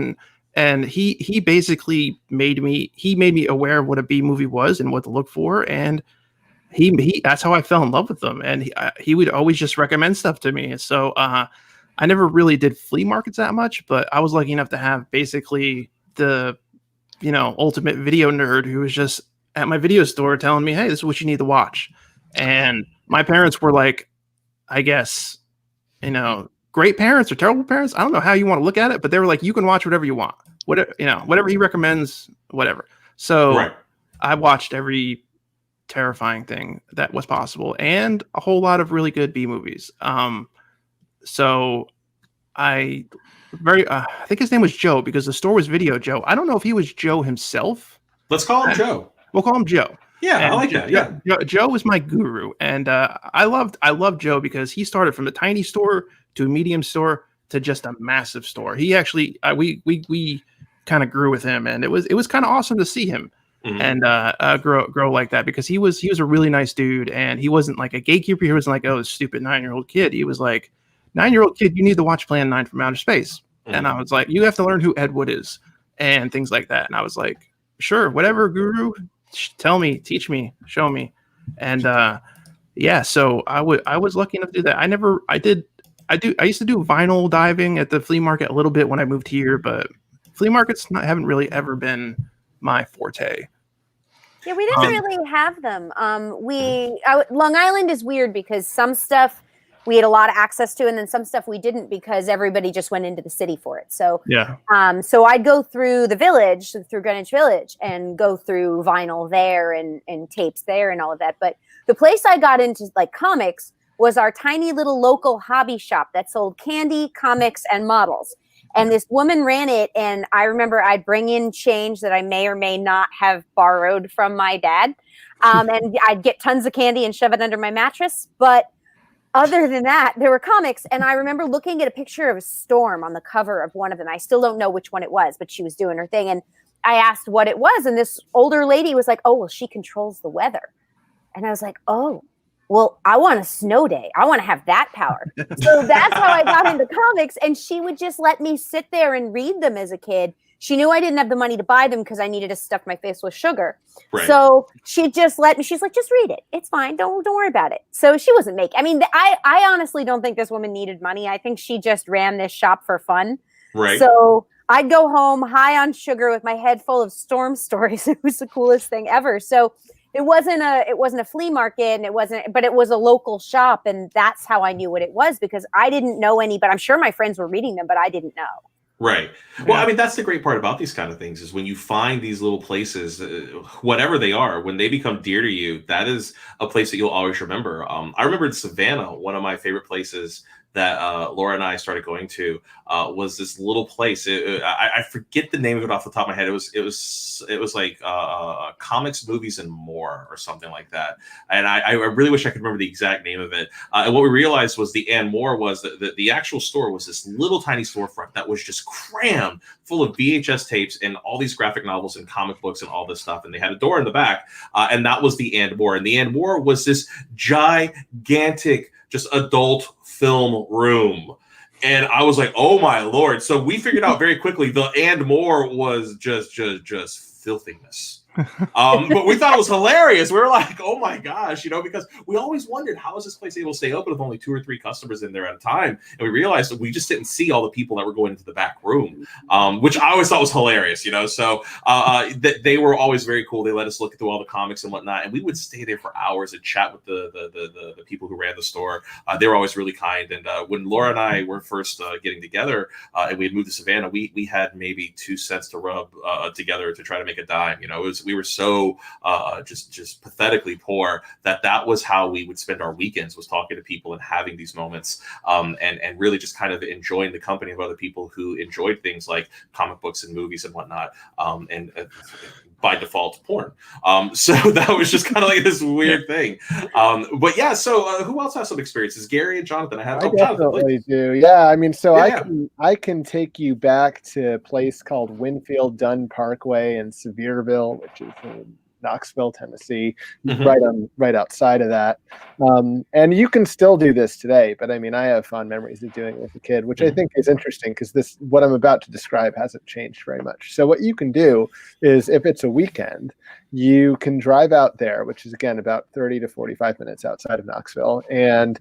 and he basically made me aware of what a B movie was and what to look for. And he that's how I fell in love with them. And he would always just recommend stuff to me. So I never really did flea markets that much, but I was lucky enough to have basically the, you know, ultimate video nerd who was just at my video store telling me, hey, this is what you need to watch. And my parents were like, I guess, you know, great parents or terrible parents. I don't know how you want to look at it, but they were like, you can watch whatever you want. Whatever, you know, whatever he recommends, whatever. So I watched every terrifying thing that was possible, and a whole lot of really good B movies. So I think his name was Joe, because the store was Video Joe. I don't know if he was Joe himself. Let's call him Joe. We'll call him Joe. Yeah, and I like that. Yeah, Joe was my guru, and I loved Joe because he started from a tiny store to a medium store to just a massive store. He actually we kind of grew with him, and it was kind of awesome to see him and grow like that, because he was a really nice dude, and he wasn't like a gatekeeper. He wasn't like, oh, stupid 9-year-old kid. He was like, 9-year-old kid, you need to watch Plan 9 from Outer Space. And I was like, you have to learn who Ed Wood is and things like that. And I was like, sure, whatever, guru. Tell me, teach me, show me. And Yeah, so I was lucky enough to do that. I used to do vinyl diving at the flea market a little bit when I moved here, but flea markets haven't really ever been my forte. Yeah, we didn't really have them. Long Island is weird because some stuff we had a lot of access to, and then some stuff we didn't because everybody just went into the city for it. So yeah, so I'd go through the village, through Greenwich Village, and go through vinyl there and tapes there and all of that. But the place I got into like comics was our tiny little local hobby shop that sold candy, comics, and models. And this woman ran it, and I remember I'd bring in change that I may or may not have borrowed from my dad, and I'd get tons of candy and shove it under my mattress. But other than that, there were comics, and I remember looking at a picture of a storm on the cover of one of them. I still don't know which one it was, but she was doing her thing, and I asked what it was, and this older lady was like, "Oh, well, she controls the weather." And I was like, "Oh, well, I want a snow day. I want to have that power." So that's how I got into comics, and she would just let me sit there and read them as a kid. She knew I didn't have the money to buy them because I needed to stuff my face with sugar. Right. So she just let me, she's like, "Just read it. It's fine. Don't worry about it." So she wasn't making, I mean, I honestly don't think this woman needed money. I think she just ran this shop for fun. Right. So I'd go home high on sugar with my head full of storm stories. It was the coolest thing ever. So it wasn't a flea market, and but it was a local shop. And that's how I knew what it was, because I didn't know any, but I'm sure my friends were reading them, but I didn't know. Right. Well, I mean, that's the great part about these kind of things is when you find these little places, whatever they are, when they become dear to you, that is a place that you'll always remember. I remember in Savannah, one of my favorite places that Laura and I started going to was this little place. I forget the name of it off the top of my head. It was like Comics, Movies, and More or something like that. And I really wish I could remember the exact name of it. And what we realized was the and more was that the actual store was this little tiny storefront that was just crammed full of VHS tapes and all these graphic novels and comic books and all this stuff. And they had a door in the back, and that was the and more. And the and more was this gigantic, just adult film room. And I was like, oh my Lord. So we figured out very quickly the and more was just filthiness. But we thought it was hilarious. We were like, oh my gosh, because we always wondered, how is this place able to stay open with only 2 or 3 customers in there at a time? And we realized that we just didn't see all the people that were going into the back room, which I always thought was hilarious, So they were always very cool. They let us look through all the comics and whatnot, and we would stay there for hours and chat with the people who ran the store. They were always really kind. And when Laura and I were first getting together and we had moved to Savannah, we had maybe 2 cents to rub together to try to make a dime. We were so just pathetically poor that was how we would spend our weekends, was talking to people and having these moments, and really just kind of enjoying the company of other people who enjoyed things like comic books and movies and whatnot, and by default porn. So that was just kind of like this weird thing. But yeah, so who else has some experiences? Gary and Jonathan. I definitely do. Yeah, I mean, so I can take you back to a place called Winfield Dunn Parkway in Sevierville, which is in Knoxville, Tennessee, right outside of that. And you can still do this today, but I mean, I have fond memories of doing it with a kid, which I think is interesting because what I'm about to describe hasn't changed very much. So what you can do is, if it's a weekend, you can drive out there, which is again about 30 to 45 minutes outside of Knoxville, and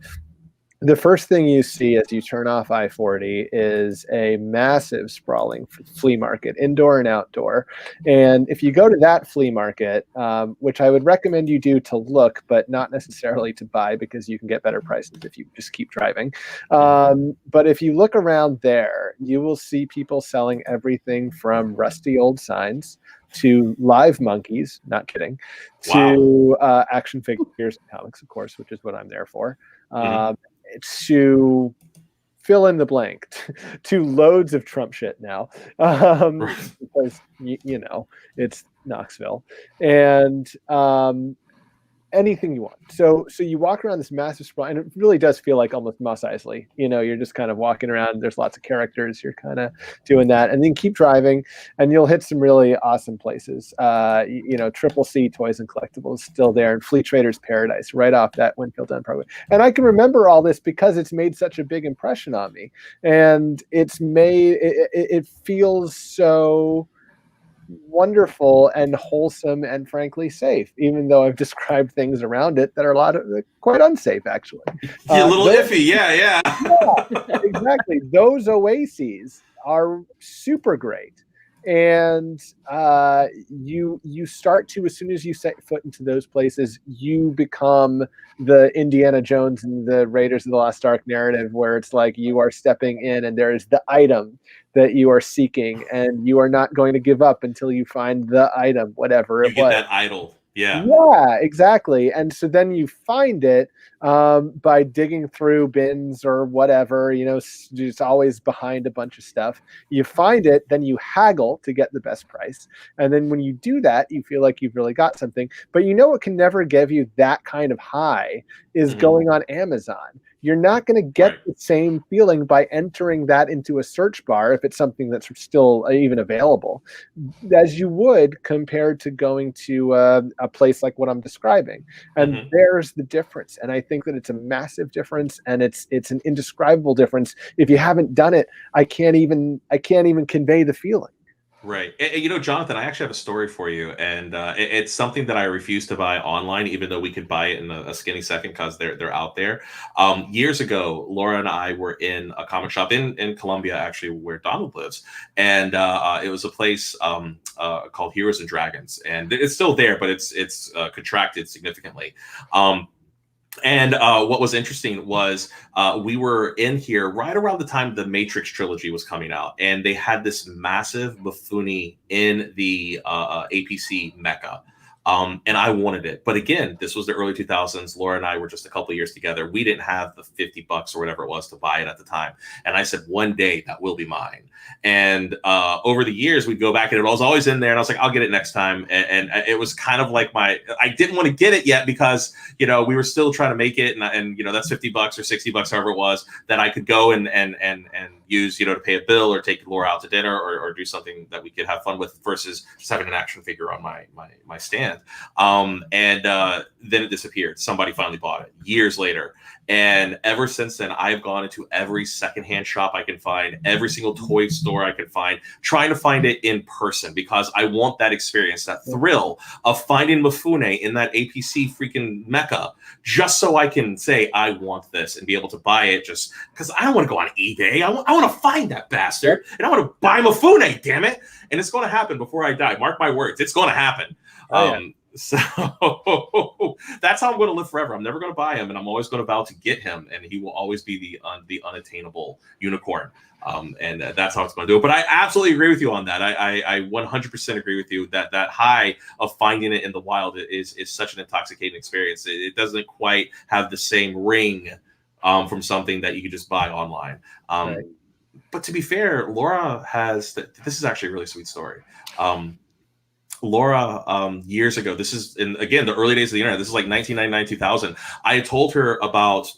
the first thing you see as you turn off I-40 is a massive sprawling flea market, indoor and outdoor. And if you go to that flea market, which I would recommend you do to look, but not necessarily to buy, because you can get better prices if you just keep driving. But if you look around there, you will see people selling everything from rusty old signs to live monkeys, not kidding, to action figures and comics, of course, which is what I'm there for. To fill in the blank, to loads of Trump shit now, because it's Knoxville, and anything you want. So you walk around this massive sprawl, and it really does feel like almost Mos Eisley. You're just kind of walking around. There's lots of characters. You're kind of doing that, and then keep driving, and you'll hit some really awesome places. Triple C Toys and Collectibles still there, and Flea Trader's Paradise right off that Winfield Dunn Parkway. And I can remember all this because it's made such a big impression on me, and it feels so wonderful and wholesome and frankly safe, even though I've described things around it that are quite unsafe, actually. A little iffy, yeah. Exactly. Those oases are super great. And you start to, as soon as you set foot into those places, you become the Indiana Jones and the Raiders of the Lost Ark narrative, where it's like you are stepping in and there is the item that you are seeking, and you are not going to give up until you find the item, whatever it was. You get that idol. Yeah, exactly. And so then you find it by digging through bins or whatever, just always behind a bunch of stuff. You find it, then you haggle to get the best price. And then when you do that, you feel like you've really got something. But what can never give you that kind of high is going on Amazon. You're not going to get the same feeling by entering that into a search bar, if it's something that's still even available, as you would compared to going to a place like what I'm describing. And there's the difference. And I think that it's a massive difference, and it's an indescribable difference. If you haven't done it, I can't even convey the feeling. Right. And, Jonathan, I actually have a story for you, and it's something that I refuse to buy online, even though we could buy it in a skinny second because they're out there. Years ago, Laura and I were in a comic shop in Columbia, actually, where Donald lives, and it was a place called Heroes and Dragons, and it's still there, but it's contracted significantly. And what was interesting was we were in here right around the time the Matrix trilogy was coming out, and they had this massive Mifune in the APC Mecca. And I wanted it. But again, this was the early 2000s. Laura and I were just a couple of years together. We didn't have the $50 or whatever it was to buy it at the time. And I said, one day that will be mine. And over the years, we'd go back and it was always in there. And I was like, I'll get it next time. And it was kind of like I didn't want to get it yet because, we were still trying to make it. And that's $50 or $60, however it was, that I could go and use, to pay a bill or take Laura out to dinner or do something that we could have fun with versus just having an action figure on my stand. Then it disappeared. Somebody finally bought it years later. And ever since then, I've gone into every secondhand shop I can find, every single toy store I can find, trying to find it in person because I want that experience, that thrill of finding Mifune in that APC freaking Mecca, just so I can say, I want this and be able to buy it just because I don't want to go on eBay. I want to find that bastard and I want to buy Mifune, damn it. And it's going to happen before I die. Mark my words. It's going to happen. So that's how I'm going to live forever. I'm never going to buy him, and I'm always going to vow to get him, and he will always be the unattainable unicorn. And that's how it's going to do it. But I absolutely agree with you on that. I 100% agree with you that high of finding it in the wild is such an intoxicating experience. It doesn't quite have the same ring from something that you can just buy online. But to be fair, Laura has this is actually a really sweet story. Laura, years ago, this is again the early days of the internet. This is like 1999, 2000. I had told her about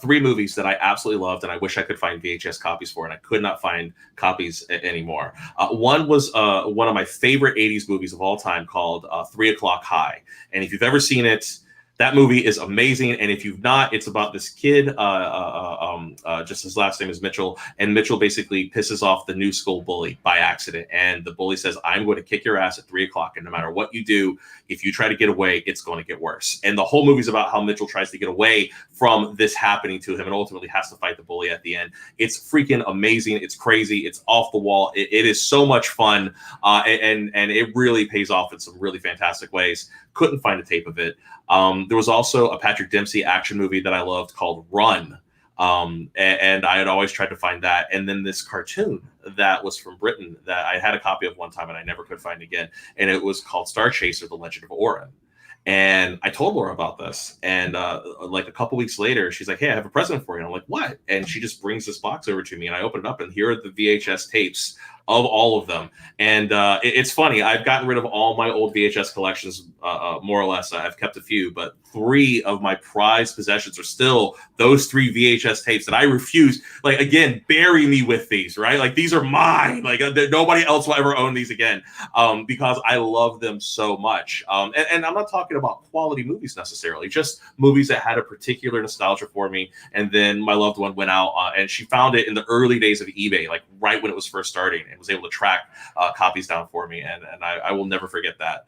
3 movies that I absolutely loved, and I wish I could find VHS copies for, and I could not find copies anymore. One was one of my favorite 80s movies of all time called 3 O'Clock High. And if you've ever seen it, that movie is amazing. And if you've not, it's about this kid, just his last name is Mitchel. And Mitchel basically pisses off the new school bully by accident. And the bully says, I'm going to kick your ass at 3 o'clock. And no matter what you do, if you try to get away, it's going to get worse. And the whole movie is about how Mitchel tries to get away from this happening to him and ultimately has to fight the bully at the end. It's freaking amazing. It's crazy. It's off the wall. It is so much fun. And it really pays off in some really fantastic ways. Couldn't find a tape of it. There was also a Patrick Dempsey action movie that I loved called Run. And I had always tried to find that. And then this cartoon that was from Britain that I had a copy of one time and I never could find again. And it was called Star Chaser, The Legend of Orin. And I told Laura about this. And like a couple weeks later, she's like, hey, I have a present for you. And I'm like, what? And she just brings this box over to me. And I open it up and here are the VHS tapes of all of them. And it's funny. I've gotten rid of all my old VHS collections, more or less. I've kept a few, but 3 of my prized possessions are still those 3 VHS tapes that I refuse. Like, again, bury me with these, right? Like, these are mine. Like, nobody else will ever own these again because I love them so much. And I'm not talking about quality movies necessarily, just movies that had a particular nostalgia for me. And then my loved one went out and she found it in the early days of eBay, like right when it was first starting. and was able to track copies down for me, and I will never forget that.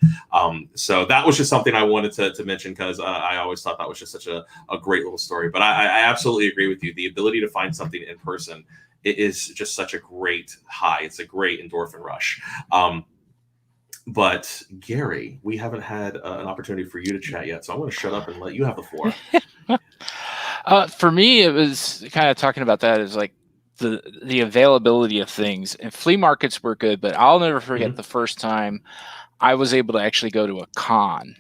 So that was just something I wanted to mention, because I always thought that was just such a great little story. But I absolutely agree with you. The ability to find something in person, it is just such a great high. It's a great endorphin rush. But Gary, we haven't had an opportunity for you to chat yet, so I'm going to shut up and let you have the floor. For me, it was kind of talking about that as like the availability of things. And flea markets were good, but I'll never forget the first time I was able to actually go to a con.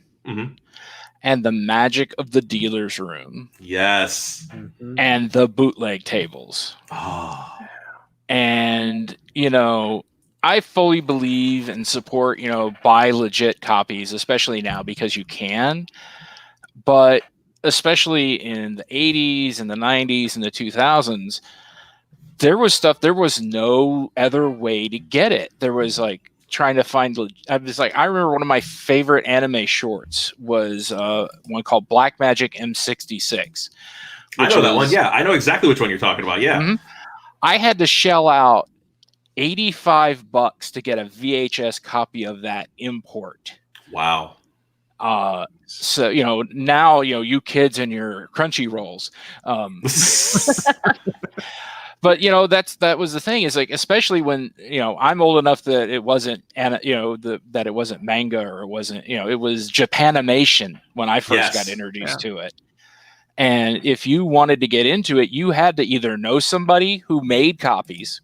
And the magic of the dealer's room. Yes. And the bootleg tables. And, you know, I fully believe and support, you know, buy legit copies, especially now because you can. But especially in the 80s and the 90s and the 2000s, there was no other way to get it. There was like trying to find, I remember one of my favorite anime shorts was one called Black Magic M66. I know that one. Yeah, I know exactly which one you're talking about. Yeah. I had to shell out $85 to get a VHS copy of that import. Wow. So, you know, now, you know, you kids and your Crunchy Rolls. But, you know, that was the thing, is like, especially when, you know, I'm old enough that it wasn't, you know, that it wasn't manga, or it wasn't, you know, it was Japanimation when I first got introduced to it. And if you wanted to get into it, you had to either know somebody who made copies,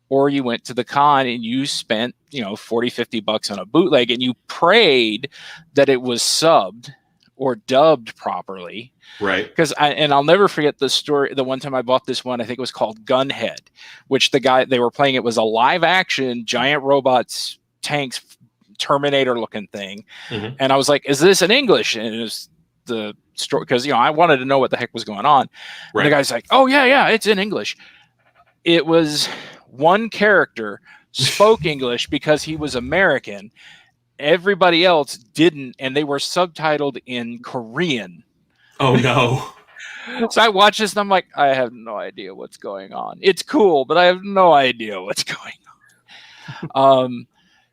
or you went to the con and you spent, you know, $40-$50 on a bootleg, and you prayed that it was subbed or dubbed properly. Right. Because I'll never forget the story. The one time I bought this one, I think it was called Gunhead, which the guy they were playing, it was a live action giant robots, tanks, Terminator looking thing. And I was like, is this in English? And it was the story, because, you know, I wanted to know what the heck was going on. Right. And the guy's like, oh yeah, it's in English. It was one character spoke English because he was American. Everybody else didn't, and they were subtitled in Korean. Oh no. So I watched this and I'm like, I have no idea what's going on. It's cool, but I have no idea what's going on.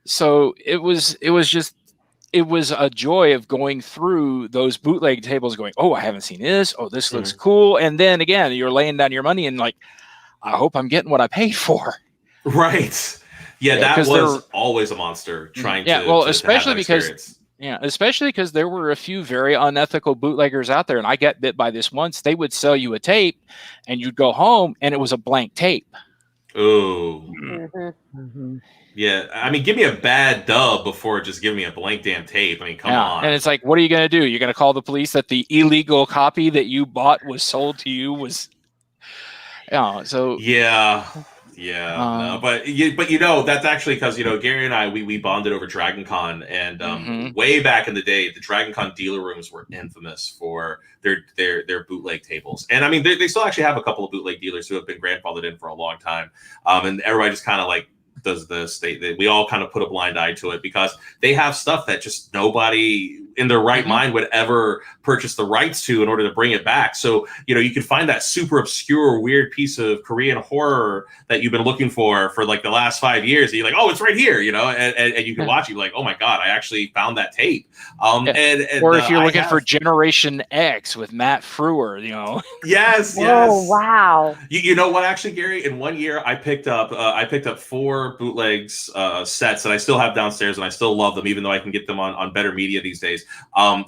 So it was a joy of going through those bootleg tables going, oh, I haven't seen this. Oh, this looks cool. And then again, you're laying down your money and like, I hope I'm getting what I paid for. Right. Yeah, that was always a monster trying to. Well, to especially have that experience. especially because there were a few very unethical bootleggers out there, and I got bit by this once. They would sell you a tape, and you'd go home, and it was a blank tape. Ooh. Yeah, I mean, give me a bad dub before just giving me a blank damn tape. I mean, come on. And it's like, what are you going to do? You're going to call the police that the illegal copy that you bought was sold to you was. So no, but you know, that's actually because, you know, Gary and I we bonded over Dragon Con, and way back in the day, the Dragon Con dealer rooms were infamous for their bootleg tables. And I mean, they still actually have a couple of bootleg dealers who have been grandfathered in for a long time, and everybody just kind of like does this. We all kind of put a blind eye to it because they have stuff that just nobody in their right mind would ever purchase the rights to in order to bring it back. So, you know, you can find that super obscure, weird piece of Korean horror that you've been looking for like the last 5 years. And you're like, oh, it's right here, you know, and you can watch it. You're like, oh my God, I actually found that tape. Or if you're looking for Generation X with Matt Frewer, you know. Yes. Oh, wow. You know what, actually, Gary, in 1 year, I picked up 4 bootlegs sets that I still have downstairs, and I still love them, even though I can get them on better media these days.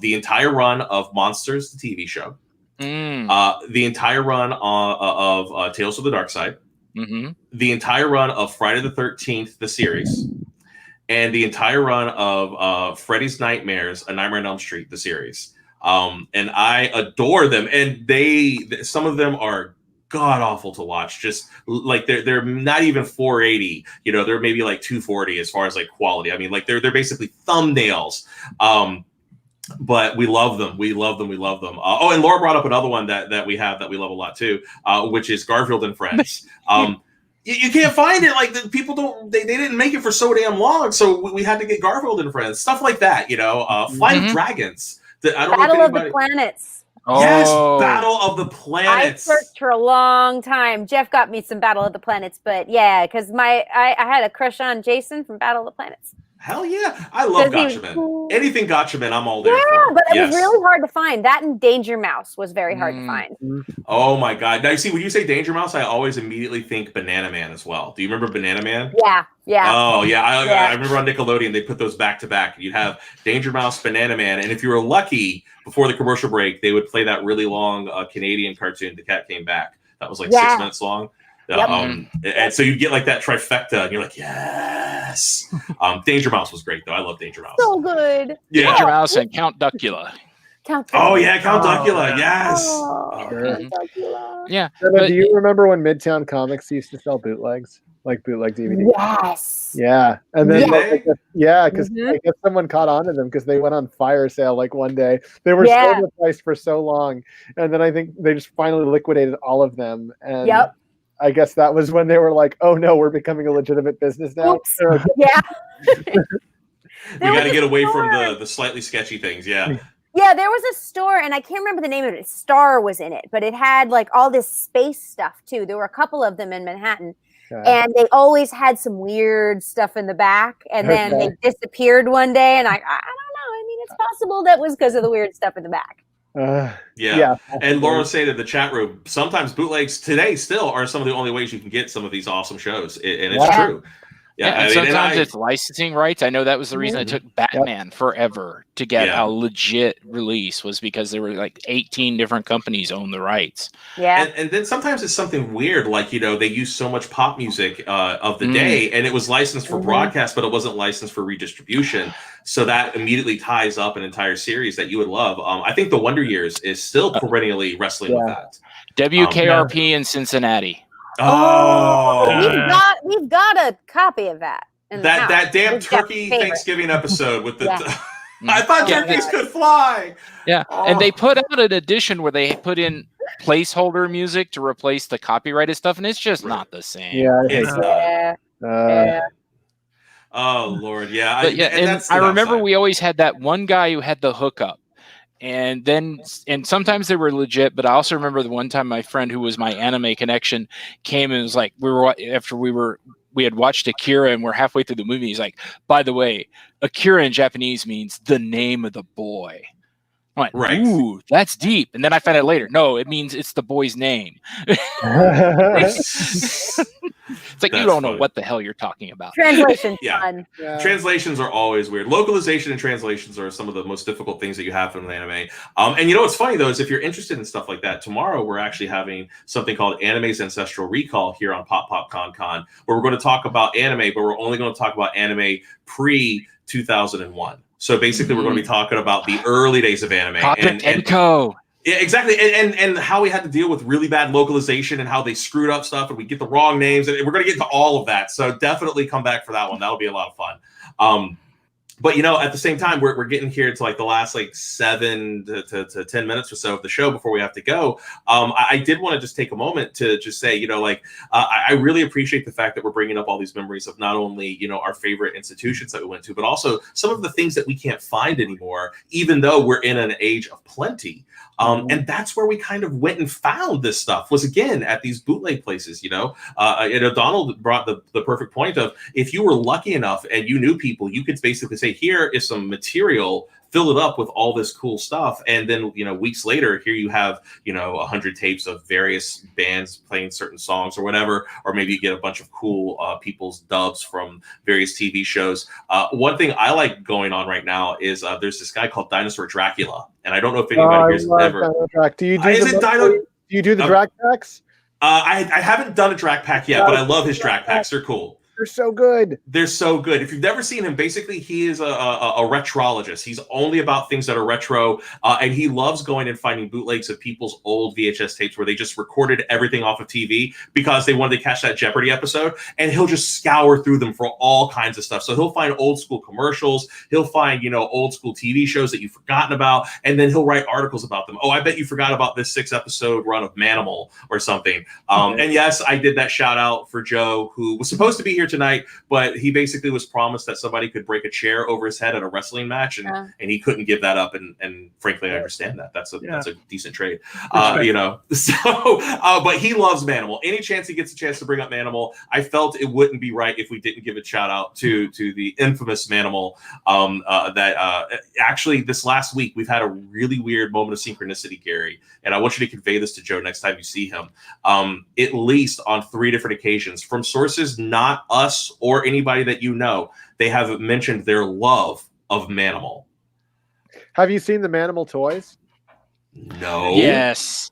The entire run of Monsters, the TV show, the entire run of Tales of the Dark Side, the entire run of Friday the 13th, the series, and the entire run of Freddy's Nightmares, A Nightmare on Elm Street, the series. And I adore them, and some of them are god awful to watch. Just like they're not even 480, you know, they're maybe like 240 as far as like quality. I mean, like they're basically thumbnails. But we love them. We love them. And Laura brought up another one that we have that we love a lot too, which is Garfield and Friends. You can't find it. Like, the people don't. They didn't make it for so damn long, so we had to get Garfield and Friends, stuff like that. You know, Flight of Dragons. Battle of the Planets. Yes, Oh. Battle of the Planets. I searched for a long time. Jeff got me some Battle of the Planets, but yeah, because I had a crush on Jason from Battle of the Planets. Hell yeah. I love Gatchaman. Cool. Anything Gatchaman, I'm all there Yeah, for. but it was really hard to find. That and Danger Mouse was very hard to find. Oh my God. Now, you see, when you say Danger Mouse, I always immediately think Banana Man as well. Do you remember Banana Man? Yeah. Oh, yeah. I remember on Nickelodeon, they put those back to back. You'd have Danger Mouse, Banana Man. And if you were lucky, before the commercial break, they would play that really long Canadian cartoon, The Cat Came Back. That was like 6 minutes long. And so you get like that trifecta, and you're like, yes. Danger Mouse was great, though. I love Danger Mouse. So good. Yeah. Danger Mouse and Count Duckula. Oh yeah, Count Duckula. Yes. Yeah. Jenna, do you remember when Midtown Comics used to sell bootlegs, like bootleg DVDs? Yes. Yeah, and then because Mm-hmm. I guess someone caught on to them because they went on fire sale like one day. They were so overpriced for so long, and then I think they just finally liquidated all of them. And I guess that was when they were like, "Oh no, we're becoming a legitimate business now." Yeah. We got to get away from the slightly sketchy things. Yeah. Yeah, there was a store, and I can't remember the name of it. Star was in it, but it had like all this space stuff too. There were a couple of them in Manhattan, and they always had some weird stuff in the back. And then they disappeared one day, and I don't know. I mean, it's possible that was because of the weird stuff in the back. Yeah. And Laura said in the chat room, sometimes bootlegs today still are some of the only ways you can get some of these awesome shows, and it's true. Yeah, and sometimes it's licensing rights. I know that was the reason it took Batman forever to get a legit release, was because there were like 18 different companies own the rights. Yeah. And then sometimes it's something weird, like, they use so much pop music of the day, and it was licensed for broadcast, but it wasn't licensed for redistribution. So that immediately ties up an entire series that you would love. I think The Wonder Years is still perennially wrestling with that. WKRP in Cincinnati. Oh, we've got a copy of that. That damn turkey Thanksgiving episode with the. I thought turkeys could fly. Yeah, and they put out an edition where they put in placeholder music to replace the copyrighted stuff, and it's just not the same. Oh Lord, yeah. But I remember we always had that one guy who had the hookup. And sometimes they were legit, but I also remember the one time my friend, who was my anime connection, came and was like, we had watched Akira and we're halfway through the movie. He's like, by the way, Akira in Japanese means the name of the boy. I'm like, ooh, that's deep. And then I found out later, no, it means it's the boy's name. It's like, you don't know what the hell you're talking about. Translation. Translations are always weird. Localization and translations are some of the most difficult things that you have from an anime. And you know what's funny, though, is if you're interested in stuff like that, tomorrow we're actually having something called Anime's Ancestral Recall here on Pop Pop Con Con, where we're going to talk about anime, but we're only going to talk about anime pre-2001. So basically, we're going to be talking about the early days of anime. and Co. Yeah, exactly. And how we had to deal with really bad localization and how they screwed up stuff and we get the wrong names. And we're going to get into all of that. So definitely come back for that one. That'll be a lot of fun. But, at the same time, we're getting here to like the last 7 to 10 minutes or so of the show before we have to go. I did want to just take a moment to just say, I really appreciate the fact that we're bringing up all these memories of not only, our favorite institutions that we went to, but also some of the things that we can't find anymore, even though we're in an age of plenty. And that's where we kind of went and found this stuff, was again at these bootleg places. Donald brought the perfect point of, if you were lucky enough and you knew people, you could basically say, here is some material, fill it up with all this cool stuff, and then weeks later, here you have 100 tapes of various bands playing certain songs or whatever, or maybe you get a bunch of cool people's dubs from various TV shows. One thing I like going on right now is there's this guy called Dinosaur Dracula, and I don't know if anybody here's ever. Do you do the Drac packs? I haven't done a Drac pack yet, but I love his Drac packs. They're cool. They're so good. They're so good. If you've never seen him, basically he is a retrologist. He's only about things that are retro, and he loves going and finding bootlegs of people's old VHS tapes where they just recorded everything off of TV because they wanted to catch that Jeopardy episode, and he'll just scour through them for all kinds of stuff. So he'll find old school commercials, he'll find old school TV shows that you've forgotten about, and then he'll write articles about them. Oh, I bet you forgot about this 6-episode run of Manimal or something. And yes, I did that shout out for Joe, who was supposed to be here tonight, but he basically was promised that somebody could break a chair over his head at a wrestling match, and he couldn't give that up. And frankly, I understand that. That's a decent trade, you know. So, but he loves Manimal. Any chance he gets a chance to bring up Manimal, I felt it wouldn't be right if we didn't give a shout out to the infamous Manimal. Actually, this last week we've had a really weird moment of synchronicity, Gary, and I want you to convey this to Joe next time you see him. At least on 3 different occasions, from sources not us or anybody that you know, they have mentioned their love of Manimal. Have you seen the Manimal toys? No. Yes.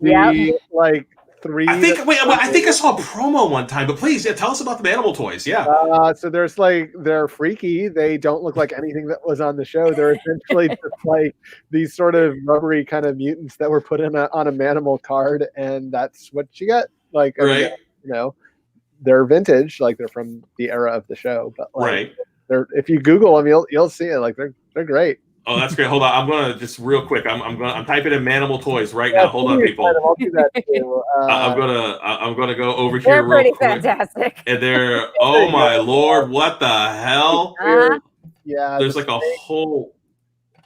Like 3. I think I saw a promo one time, but please, tell us about the Manimal toys. Yeah. So they're freaky. They don't look like anything that was on the show. They're essentially just like these sort of rubbery kind of mutants that were put on a Manimal card, and that's what you get. Like, right. You know, they're vintage, like they're from the era of the show. But like, right. They're, if you Google them, you'll see it. Like they're great. Oh, that's great. Hold on. I'm gonna just real quick. I'm typing in Manimal toys right now. Hold on, people. I'll do that too. I'm gonna go over They're here real pretty quick. fantastic. And they're oh my lord, what the hell? Yeah. There's like a whole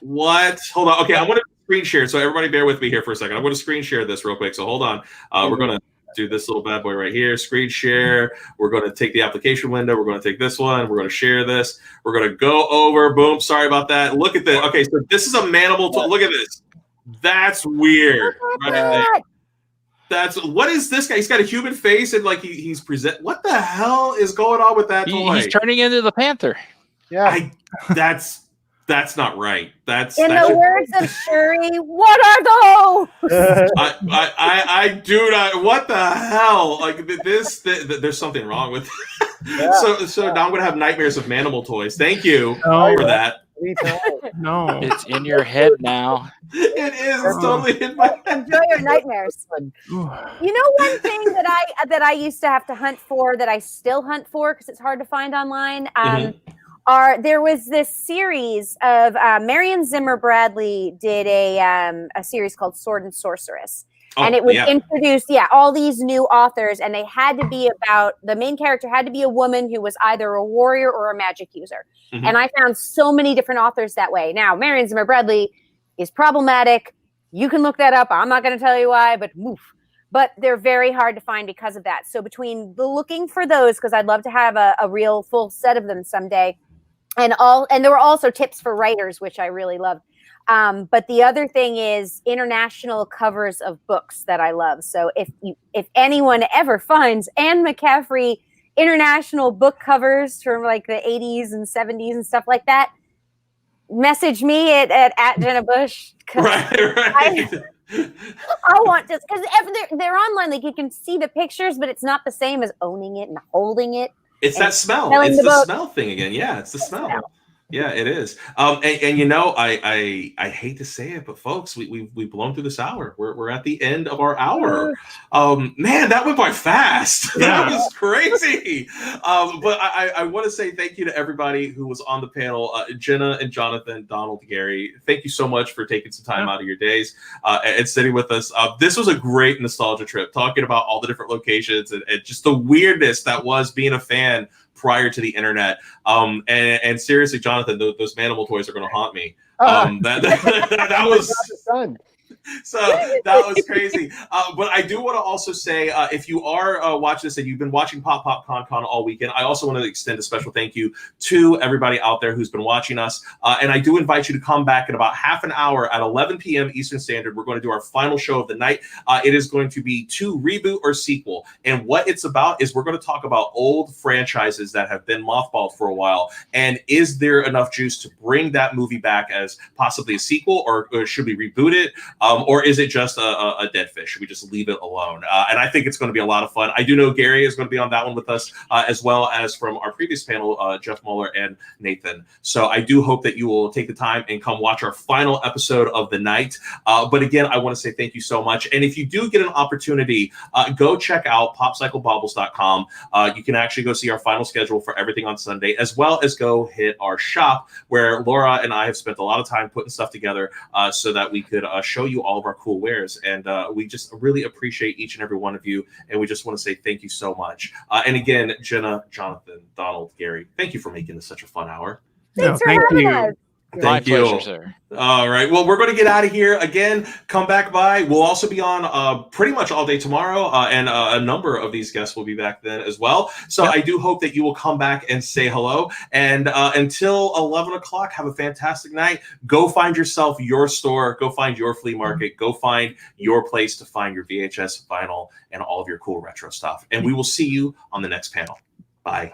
what? Hold on. Okay, I'm gonna screen share. So everybody bear with me here for a second. I'm gonna screen share this real quick. So hold on. We're gonna do this little bad boy right here, screen share. We're going to take the application window. We're going to take this one. We're going to share this. We're going to go over. Boom. Sorry about that. Look at this. Okay, so this is a Manimal. Look at this. That's weird. That's what is this guy? He's got a human face and like he's present. What the hell is going on with that toy? He's turning into the Panther. Yeah, that's not right. That's in the words of Shuri. What are those? I do not. What the hell? Like this? There's something wrong with. So now I'm gonna have nightmares of Manimal toys. Thank you for that. No, it's in your head now. It is totally in my head. Enjoy your nightmares. You know, one thing that I used to have to hunt for, that I still hunt for because it's hard to find online. There was this series of Marion Zimmer Bradley did a series called Sword and Sorceress. And it would introduce, all these new authors, and they had to be about, the main character had to be a woman who was either a warrior or a magic user. And I found so many different authors that way. Now, Marion Zimmer Bradley is problematic. You can look that up. I'm not going to tell you why, but But they're very hard to find because of that. So between the looking for those, because I'd love to have a real full set of them someday, and there were also tips for writers, which I really loved. But the other thing is international covers of books that I love. So if anyone ever finds Anne McCaffrey international book covers from like the 80s and 70s and stuff like that, message me at Jenna Busch. Right. I want to, because they're online, like you can see the pictures, but it's not the same as owning it and holding it. It's that smell. It's the smell thing again. Yeah, it's the smell. Yeah, it is. And you know, I hate to say it, but folks, we've blown through this hour. We're at the end of our hour. Man, that went by fast. That was crazy. But I want to say thank you to everybody who was on the panel. Jenna and Jonathan, Donald, Gary, thank you so much for taking some time out of your days and sitting with us. This was a great nostalgia trip, talking about all the different locations and just the weirdness that was being a fan prior to the internet. And seriously, Jonathan, those Manimal toys are going to haunt me. That was so that was crazy. But I do want to also say, if you are watching this and you've been watching Pop Con all weekend, I also want to extend a special thank you to everybody out there who's been watching us. And I do invite you to come back in about half an hour at 11 p.m. Eastern Standard. We're going to do our final show of the night. It is going to be 2 reboot or sequel. And what it's about is we're going to talk about old franchises that have been mothballed for a while. And is there enough juice to bring that movie back as possibly a sequel, or should we reboot it? Or is it just a dead fish? Should we just leave it alone? And I think it's going to be a lot of fun. I do know Gary is going to be on that one with us, as well as from our previous panel, Jeff Mueller and Nathan. So I do hope that you will take the time and come watch our final episode of the night. But again, I want to say thank you so much. And if you do get an opportunity, go check out popcyclebobbles.com. You can actually go see our final schedule for everything on Sunday, as well as go hit our shop where Laura and I have spent a lot of time putting stuff together so that we could show you all of our cool wares. And we just really appreciate each and every one of you. And we just want to say thank you so much. And again, Jenna, Jonathan, Donald, Gary, thank you for making this such a fun hour. Thanks for having us. My pleasure, sir. All right. Well, we're going to get out of here. Again, come back by. We'll also be on pretty much all day tomorrow, and a number of these guests will be back then as well. So I do hope that you will come back and say hello. And until 11 o'clock, have a fantastic night. Go find yourself your store. Go find your flea market. Go find your place to find your VHS, vinyl, and all of your cool retro stuff. And we will see you on the next panel. Bye.